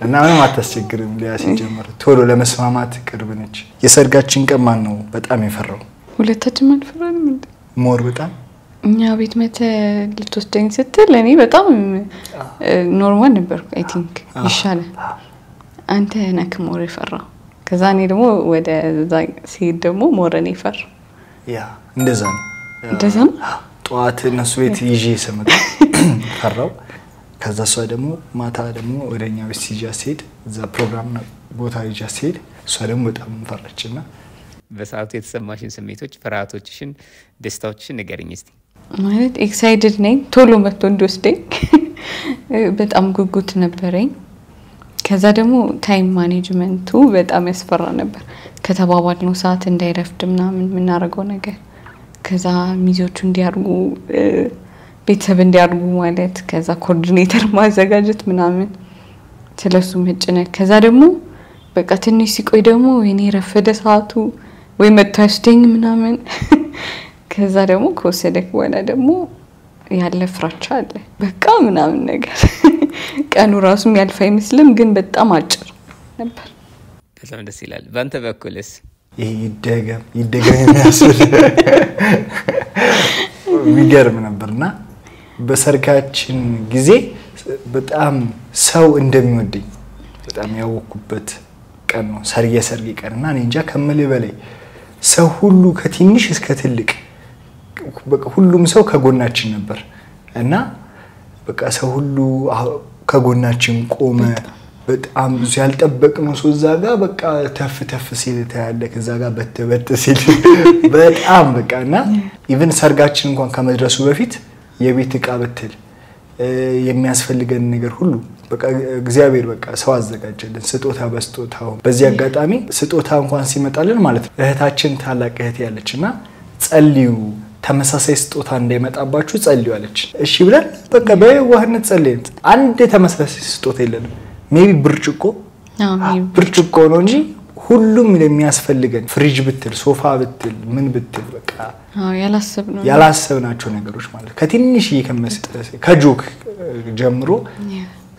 Speaker 1: እና ምንም አታስቸግርም ሊያስ ጀመረ ቶሎ ለመስማማት ቅርብ ነች የሰርጋችን ቀን ማን ነው በጣም የፈራው
Speaker 2: ሁለታችን ማንፈራን ምን
Speaker 1: ሞር በጣም
Speaker 2: እኛ ቤት መተ ልትወስደኝ ስትል እኔ በጣም ኖርማል ነበር አይ ቲንክ ይሻላል አንተ ነክ ሞር የፈራው ከዛ እኔ ደግሞ ወደ ሲሄድ ደግሞ ሞር እኔ ፈራው
Speaker 1: ያ እንደዛ ነው ጧት እነሱ ቤት ይዤ ሰመጣ ፈራው ከዛ እሷ ደግሞ ማታ ደግሞ ወደኛ ቤት ሲጃ ሲሄድ እዛ ፕሮግራም ቦታ ይጃ ሲሄድ እሷ ደግሞ በጣም ፈራችና
Speaker 3: በሰዓቱ የተሰማሽን ስሜቶች ፍርሃቶችሽን ደስታዎችሽን ንገሪኝ እስቲ
Speaker 2: ማለት ኤክሳይትድ ነኝ ቶሎ መጥቶ እንድወስደኝ በጣም ጉጉት ነበረኝ ከዛ ደግሞ ታይም ማኔጅመንቱ በጣም ያስፈራ ነበር ከተባባልነው ሰዓት እንዳይረፍድ ምናምን የምናደርገው ነገር ከዛ ሚዜዎቹ እንዲያርጉ ቤተሰብ እንዲያርጉ ማለት ከዛ ኮኦርዲኔተር ማዘጋጀት ምናምን ስለሱ መጨነቅ ከዛ ደግሞ በቃ ትንሽ ሲቆይ ደግሞ እኔ ረፈደ ሰዓቱ ወይ መታስተኝ ምናምን ከዛ ደግሞ ከወሰደክ በኋላ ደግሞ ያለ ፍራቻ አለ በቃ ምናምን ነገር ቀኑ ራሱ የሚያልፍ አይመስልም ግን በጣም አጭር ነበር
Speaker 3: በጣም ደስ ይላል ባንተ በኩልስ
Speaker 1: ይደገም የሚያስብል የሚገርም ነበርና በሰርጋችን ጊዜ በጣም ሰው እንደሚወደኝ በጣም ያወኩበት ቀን ነው ሰርግ ቀንና እኔ እንጃ ከመልህ በላይ ሰው ሁሉ ከትንሽ እስከ ትልቅ በቃ ሁሉም ሰው ከጎናችን ነበር እና በቃ ሰው ሁሉ ከጎናችን ቆመ በጣም ብዙ ያልጠበቅነው ሰው ዛጋ በቃ ተፍ ሲል ታያለ ከዛ ጋር በተበት ሲል በጣም በቃና ኢቭን ሰርጋችን እንኳን ከመድረሱ በፊት የቤት ዕቃ በትል የሚያስፈልገን ነገር ሁሉ በቃ እግዚአብሔር በቃ ሰው አዘጋጀልን ስጦታ በስጦታው በዚህ አጋጣሚ ስጦታ እንኳን ሲመጣልን ማለት ነው እህታችን ታላቅ እህት ያለችና ጸልዩ ተመሳሳይ ስጦታ እንዳይመጣባችሁ ጸልዩ አለች እሺ ብለን በቃ በዋህነት ጸልየን አንድ ተመሳሳይ ስጦታ የለንም ሜቢ ብርጭቆ ነው እንጂ ሁሉም የሚያስፈልገን ፍሪጅ ብትል ሶፋ ብትል ምን ብትል በቃ ያላሰብናቸው ነገሮች ማለት ከትንሽ ይከመስጠስ ከጆክ ጀምሮ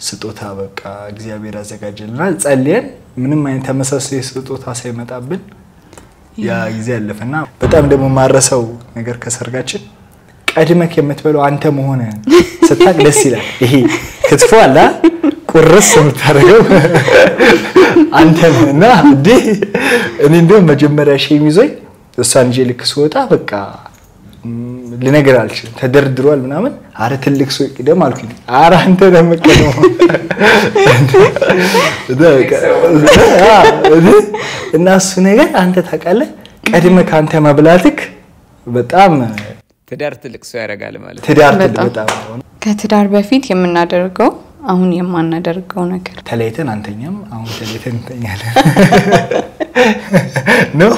Speaker 1: ስጦታ በቃ እግዚአብሔር አዘጋጀልና ጸልየን ምንም አይነት ተመሳሳይ ስጦታ ሳይመጣብን ያ ጊዜ ያለፈና በጣም ደግሞ ማረሰው ነገር ከሰርጋችን ቀድመክ የምትበለው አንተ መሆነ ስታቅ ደስ ይላል ይሄ ክትፎ አላ ቁርስ የምታረገው አንተ ነህና እንዴ እኔ እንደው መጀመሪያ ሼም ይዞኝ እሷን ጀልክ ስወጣ በቃ ልነገር አልችልም ተደርድሯል ምናምን አረ ትልቅ ሰው ይደም አልኩኝ አረ አንተ ደምቀነው እና እሱ ነገር አንተ ታውቃለህ ቀድመ ካንተ መብላትክ በጣም
Speaker 3: ትዳር ትልቅ ሰው ያረጋል ማለት
Speaker 1: ትዳር በጣም
Speaker 2: ከትዳር በፊት የምናደርገው አሁን የማናደርገው ነገር
Speaker 1: ተለይተን አንተኛም አሁን ተለይተን እንተኛለን ነው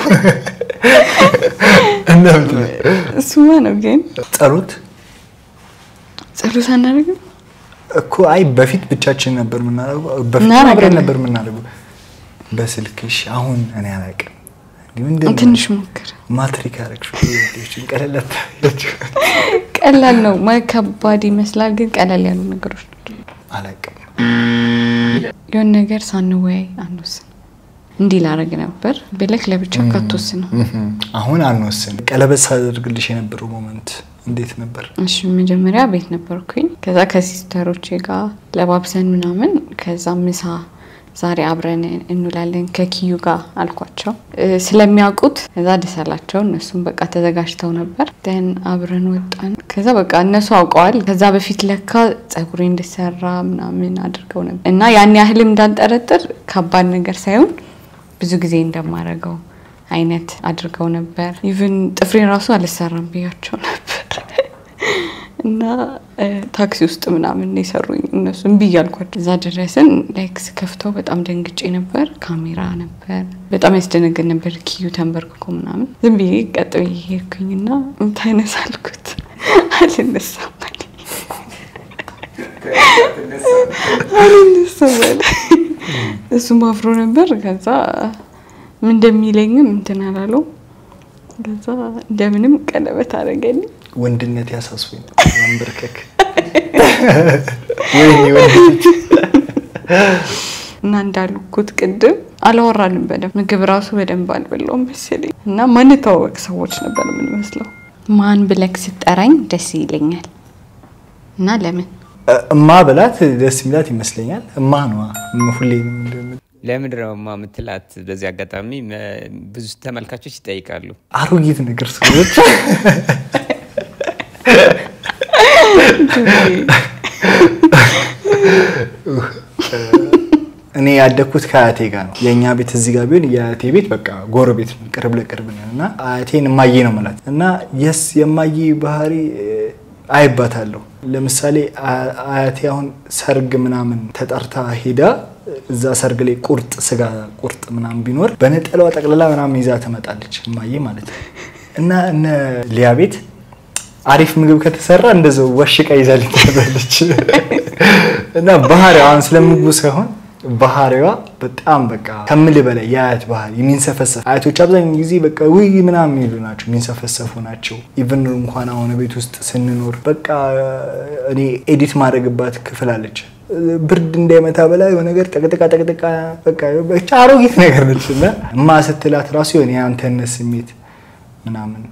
Speaker 1: እናንተ
Speaker 2: እሱማ ነው ግን ጸሎት አናደርግም
Speaker 1: እኮ አይ በፊት ብቻችን ነበር ምናደርገው በፊት አብረን ነበር ምናደርገው በስልክሽ አሁን እኔ አላውቅም ምንድነው
Speaker 2: ትንሽ ሞክር
Speaker 1: ማትሪክ አረክሽ
Speaker 2: ቀላል ነው ማከባድ ይመስላል ግን ቀላል ያሉ ነገሮች
Speaker 1: አላውቅም
Speaker 2: የሆነ ነገር ሳንወያይ አንወስን እንዲህ ላረግ ነበር በለክ ለብቻ ካትወስን
Speaker 1: አሁን አንወስን ቀለበት ሳደርግልሽ የነበረው ሞመንት እንዴት ነበር
Speaker 2: እሺ መጀመሪያ ቤት ነበርኩኝ ከዛ ከሲስተሮቼ ጋር ለባብሰን ምናምን ከዛ ምሳ ዛሬ አብረን እንውላለን ከኪዩ ጋር አልኳቸው ስለሚያውቁት ከዛ ደሳላቸው እነሱም በቃ ተዘጋጅተው ነበር ደን አብረን ወጣን ከዛ በቃ እነሱ አውቀዋል ከዛ በፊት ለካ ጸጉሬ እንደሰራ ምናምን አድርገው ነበር እና ያን ያህልም እንዳንጠረጥር ከባድ ነገር ሳይሆን ብዙ ጊዜ እንደማረጋው አይነት አድርገው ነበር ኢቭን ጥፍሬን ራሱ አልሰራም ብያቸው ነበር እና ታክሲ ውስጥ ምናምን ይሰሩኝ እነሱም ቢያልኳቸው እዛ ድረስን ላይክስ ከፍተው በጣም ደንግጬ ነበር ካሜራ ነበር በጣም ያስደነግጥ ነበር ኪዩ ተንበርክኮ ምናምን ዝም ብዬ ቀጥዬ ሄድኩኝና ተነሳልኩት አልነሳም እሱም አፍሮ ነበር ከዛ ምን እንደሚለኝም እንትን አላለው ከዛ እንደምንም ቀለበት አረገልኝ
Speaker 1: ወንድነት ያሳስበኝ መንበርከክ ወንድነት
Speaker 2: እና እንዳልኩት ቅድም አላወራንም በደም ምግብ ራሱ በደንብ አልበላውም መሰለኝ እና ማን ተዋወቅ ሰዎች ነበር ምን መስለው ማን ብለክ ሲጠራኝ ደስ ይለኛል እና ለምን
Speaker 1: እማ ብላት ደስ ይላል ይመስለኛል እማ ነው ሁሌ
Speaker 3: ለምንድነው እማ ምትላት በዚህ አጋጣሚ ብዙ ተመልካቾች ይጠይቃሉ
Speaker 1: አሮጊት ነገር ሰዎች እኔ ያደኩት ከአያቴ ጋር ነው የኛ ቤት እዚህ ጋር ቢሆን የአያቴ ቤት በቃ ጎረቤት ነው ቅርብ ለቅርብ ነውና አያቴን ማዬ ነው ማለት እና የማዬ ባህሪ አይባታለሁ ለምሳሌ አያቴ አሁን ሰርግ ምናምን ተጠርታ ሄዳ እዛ ሰርግ ላይ ቁርጥ ስጋ ቁርጥ ምናምን ቢኖር በነጠላዋ ጠቅልላ ምናምን ይዛ ትመጣለች እማዬ ማለት ነው። እና እነ ሊያ ቤት አሪፍ ምግብ ከተሰራ እንደዛው ወሽቃ ይዛ ልትመጣለች። እና ባህሪዋ አሁን ስለምግቡ ሳይሆን ባህሪዋ በጣም በቃ ከምል በላይ ያያት ባህሪ የሚንሰፈሰፍ አያቶች አብዛኛው ጊዜ በቃ ውይ ምናምን የሚሉ ናቸው፣ የሚንሰፈሰፉ ናቸው። ኢቭን እንኳን አሁን ቤት ውስጥ ስንኖር በቃ እኔ ኤዲት ማድረግባት ክፍል አለች ብርድ እንዳይመታ በላይ የሆነ ነገር ጠቅጥቃ በቃ ብቻ አሮጊት ነገር ነችና እማ ስትላት ራሱ የሆነ ያንተነት ስሜት ምናምን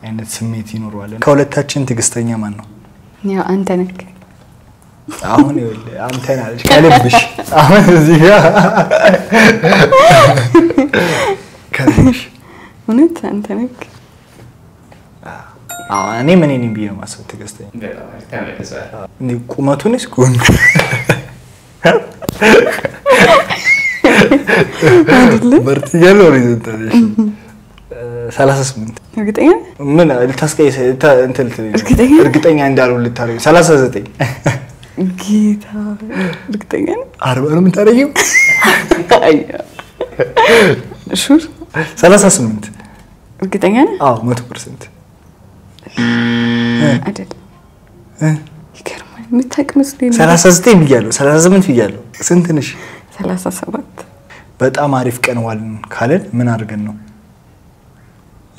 Speaker 1: አይነት ስሜት ይኖረዋል። ከሁለታችን ትግስተኛ ማን ነው?
Speaker 2: ያው አንተ ነህ።
Speaker 1: አሁን ይኸውልህ አንተ ነህ ከልብሽ አሁን እዚህ ጋር ከልብሽ
Speaker 2: እውነት አንተ ነህ።
Speaker 1: እኔ ምን ነኝ ብዬ ነው ማሰብ ትግስተኛ እንዴ ቁመቱንስ ጎን በርቲያል ሆሪዞንታል 38
Speaker 2: እርግጠኛ
Speaker 1: ምን ልታስቀይስ እንትን እርግጠኛ እንዳልሆነ ልታረግ 39
Speaker 2: ጌታ እርግጠኛ
Speaker 1: 40 ነው የምታረጊው?
Speaker 2: አይ ሹር
Speaker 1: 38
Speaker 2: እርግጠኛ ነህ?
Speaker 1: አዎ 100%
Speaker 2: አይደል? ይገርማል። የምታውቅ መስሎኝ
Speaker 1: 39 ብያለሁ 38 ብያለሁ። ስንት ነሽ?
Speaker 2: 37
Speaker 1: በጣም አሪፍ ቀን ዋልን ካለን ምን አድርገን ነው?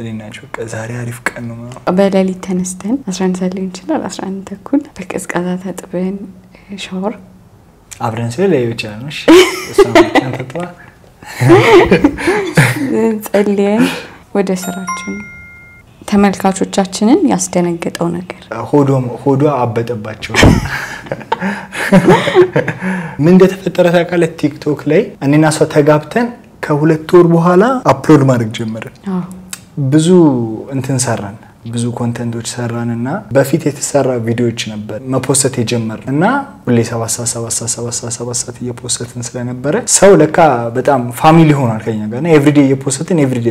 Speaker 1: እኔናቸው ዛሬ አሪፍ ቀን ነው።
Speaker 2: በሌሊት ተነስተን 11 ሰዓት ሊሆን ይችላል 11 ተኩል በቀዝቃዛ ታጥበን ሻወር
Speaker 1: አብረን ስለሌው ይችላል ነው። እሷን ተጥዋ
Speaker 2: ጸልየን ወደ ስራችን። ተመልካቾቻችንን ያስደነገጠው ነገር
Speaker 1: ሆዶ አበጠባቸው። ምን እንደተፈጠረ ታውቃለህ? ቲክቶክ ላይ እኔና እሷ ተጋብተን ከ2 ወር በኋላ አፕሎድ ማድረግ ጀመርን። ብዙ እንትን ሰራን፣ ብዙ ኮንተንቶች ሰራንና በፊት የተሰራ ቪዲዮዎች ነበር መፖስት የጀመርና ሁሌ 7 ሰዓት እየፖስትን ስለነበረ ሰው ለካ በጣም ፋሚሊ ሆኗል ከኛ ጋር እና ኤቭሪዴ እየፖስትን ኤቭሪዴ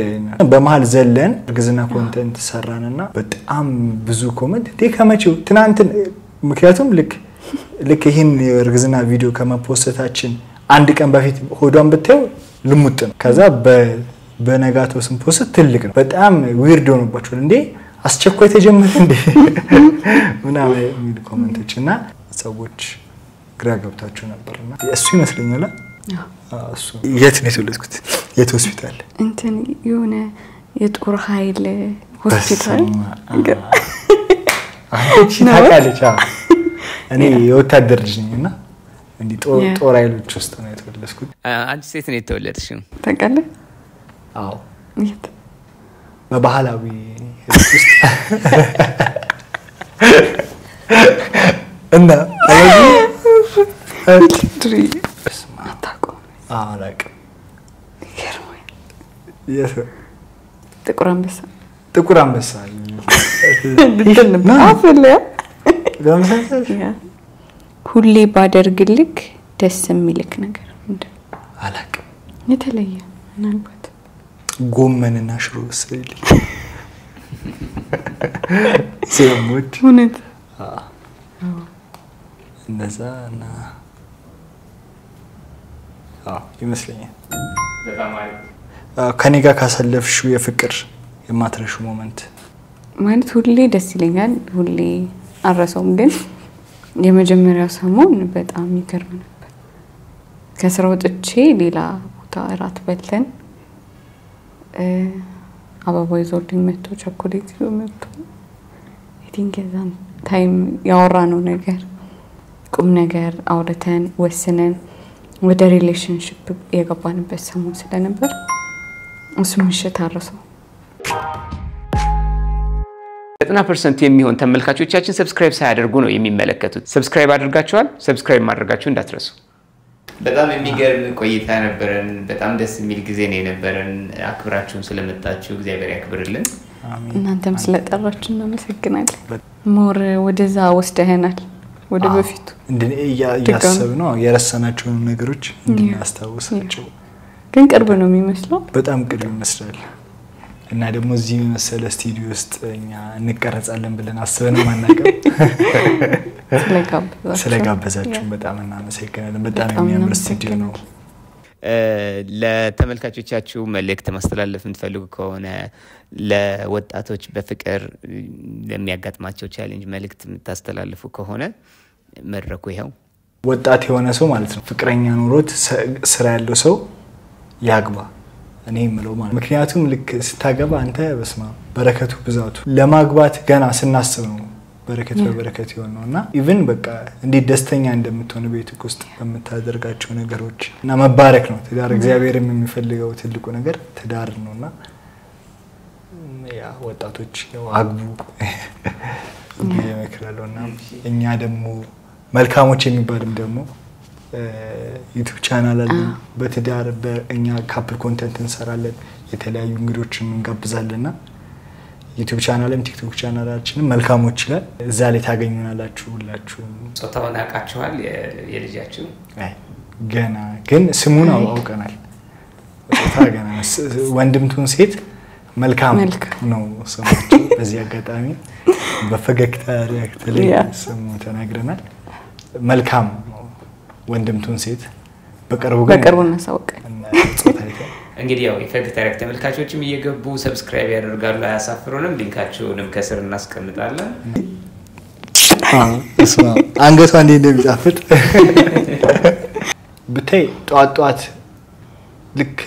Speaker 1: በመሃል ዘለን እርግዝና ኮንተንት ሰራንና በጣም ብዙ ኮሜንት ከመቼው ትናንት ምክንያቱም ልክ ይሄን እርግዝና ቪዲዮ ከመፖስታችን አንድ ቀን በፊት ሆዷን ብታዩ ልሙጥ ነው። ከዛ በነጋታው ስንፖስት ትልቅ ነው። በጣም ዊርድ ሆኖባቸዋል። እንዴ አስቸኳይ ተጀመረ እንዴ ምናምን የሚል ኮሜንቶችና ሰዎች ግራ ገብታቸው ነበርና እሱ ይመስለኛል። እሱ የት ነው የተወለድኩት? የት ሆስፒታል?
Speaker 2: እንትን የሆነ የጦር ኃይል ሆስፒታል
Speaker 1: ታውቃለች። እኔ የወታደር ልጅ ነኝና እንዴ ጦር ኃይሎች ውስጥ ነው የተወለድኩት።
Speaker 3: አንቺ ሴት ነው የተወለድሽው?
Speaker 2: ታውቃለህ?
Speaker 1: አዎ
Speaker 2: የት?
Speaker 1: በባህላዊ ውስጥ እና አላውቅም።
Speaker 2: ጥቁር አንበሳ ሁሌ ባደርግልክ ደስ የሚልክ ነገር ምንድን ነው?
Speaker 1: አላውቅም።
Speaker 2: የተለየ ምናልባት
Speaker 1: ጎመንና ሽሮ ስለልኝ ሲያሞት
Speaker 2: እውነት
Speaker 1: እንደዛ እና ይመስለኛል። ከኔ ጋር ካሳለፍሽው የፍቅር የማትረሹ ሞመንት
Speaker 2: ማለት ሁሌ ደስ ይለኛል፣ ሁሌ አረሰውም። ግን የመጀመሪያው ሰሞን በጣም ይገርም ነበር። ከስራ ወጥቼ ሌላ ቦታ እራት በልተን አበባ ይዞልኝ መጥቶ ቸኮሌት ይዞ መጥቶ የዛን ታይም ያወራነው ነገር ቁም ነገር አውርተን ወስነን ወደ ሪሌሽንሺፕ የገባንበት ሰሞን ስለነበር እሱ ምሽት አረሰው።
Speaker 3: 90% የሚሆን ተመልካቾቻችን ሰብስክራይብ ሳያደርጉ ነው የሚመለከቱት። ሰብስክራይብ አድርጋችኋል? ሰብስክራይብ ማድረጋችሁ እንዳትረሱ። በጣም የሚገርም ቆይታ ነበረን። በጣም ደስ የሚል ጊዜ ነው የነበረን። አክብራችሁን ስለመጣችሁ እግዚአብሔር ያክብርልን።
Speaker 1: አሜን።
Speaker 2: እናንተም ስለጠራችሁ እናመሰግናለን። ሞር ወደዛ ወስደህናል፣ ወደ በፊቱ
Speaker 1: ያሰብነው የረሳናቸው ነገሮች እንድናስታውሳቸው።
Speaker 2: ግን ቅርብ ነው የሚመስለው።
Speaker 1: በጣም ቅርብ ይመስላል። እና ደግሞ እዚህ መሰለ ስቱዲዮ ውስጥ እኛ እንቀረጻለን ብለን አስበንም አናውቅም። ስለጋበዛችሁ በጣም እናመሰግናለን። በጣም የሚያምር ስቱዲዮ ነው።
Speaker 3: ለተመልካቾቻችሁ መልእክት ማስተላለፍ የምትፈልጉ ከሆነ ለወጣቶች በፍቅር ለሚያጋጥማቸው ቻሌንጅ መልእክት የምታስተላልፉ ከሆነ መድረኩ ይሄው።
Speaker 1: ወጣት የሆነ ሰው ማለት ነው ፍቅረኛ ኑሮት ስራ ያለው ሰው ያግባ እኔ የምለው ማለት ምክንያቱም ልክ ስታገባ አንተ በስማ በረከቱ ብዛቱ ለማግባት ገና ስናስብ ነው በረከት በበረከት ይሆነውና ኢቭን በቃ እንዴ ደስተኛ እንደምትሆን ቤት ውስጥ በመታደርጋቸው ነገሮች እና መባረክ ነው ትዳር እግዚአብሔርም የሚፈልገው ትልቁ ነገር ትዳር ነውና ያ ወጣቶች ያው አግቡ ይመክራሉና እኛ ደግሞ መልካሞች የሚባልም ደግሞ ዩቲዩብ ቻናል አለን በትዳር በእኛ ካፕል ኮንተንት እንሰራለን የተለያዩ እንግዶችን እንጋብዛለንና ዩቲዩብ ቻናልም ቲክቶክ ቻናላችንም መልካሞች ይላል እዛ ላይ ታገኙናላችሁ ሁላችሁ
Speaker 3: ጾታውን አቃችኋል የልጃችሁ
Speaker 1: ገና ግን ስሙን አውቀናል ጾታ ገና ወንድምቱን ሴት መልካም ነው ስማቸው በዚህ አጋጣሚ በፈገግታ ሪአክት ላይ ስሙ ተናግረናል መልካም ወንድምቱን ሴት በቅርቡ እናሳውቅ
Speaker 3: እንግዲህ ያው ኢፌክት ዳይሬክት ተመልካቾችም እየገቡ ሰብስክራይብ ያደርጋሉ አያሳፍሩንም ሊንካቸውንም ከስር እናስቀምጣለን
Speaker 1: አንገቷ እንዴ እንደሚጣፍጥ ብታይ ጧት ልክ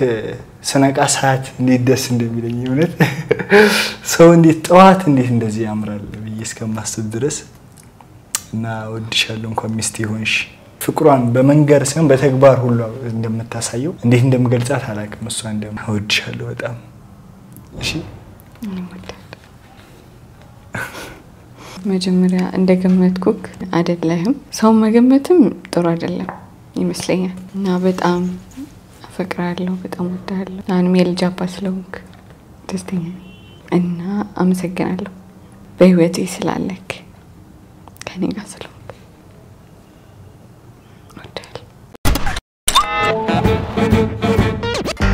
Speaker 1: ስነቃ ሰዓት እንዴት ደስ እንደሚለኝ እውነት ሰው እንዴት ጧት እንዴት እንደዚህ ያምራል ብዬ እስከማስብ ድረስ እና ወድሻለሁ እንኳን ሚስት ይሆንሽ ፍቅሯን በመንገር ሳይሆን በተግባር ሁሉ እንደምታሳየው እንዴት እንደምገልጻት አላውቅም እሷ እንደምወድሻለሁ በጣም እሺ
Speaker 2: መጀመሪያ እንደገመትኩክ አይደለም ሰው መገመትም ጥሩ አይደለም ይመስለኛል እና በጣም አፈቅራለሁ በጣም ወዳለሁ አሁን የልጅ አባት ስለሆንክ ደስተኛ እና አመሰግናለሁ በህይወቴ ስላለክ ከኔ ጋር ስለሆንክ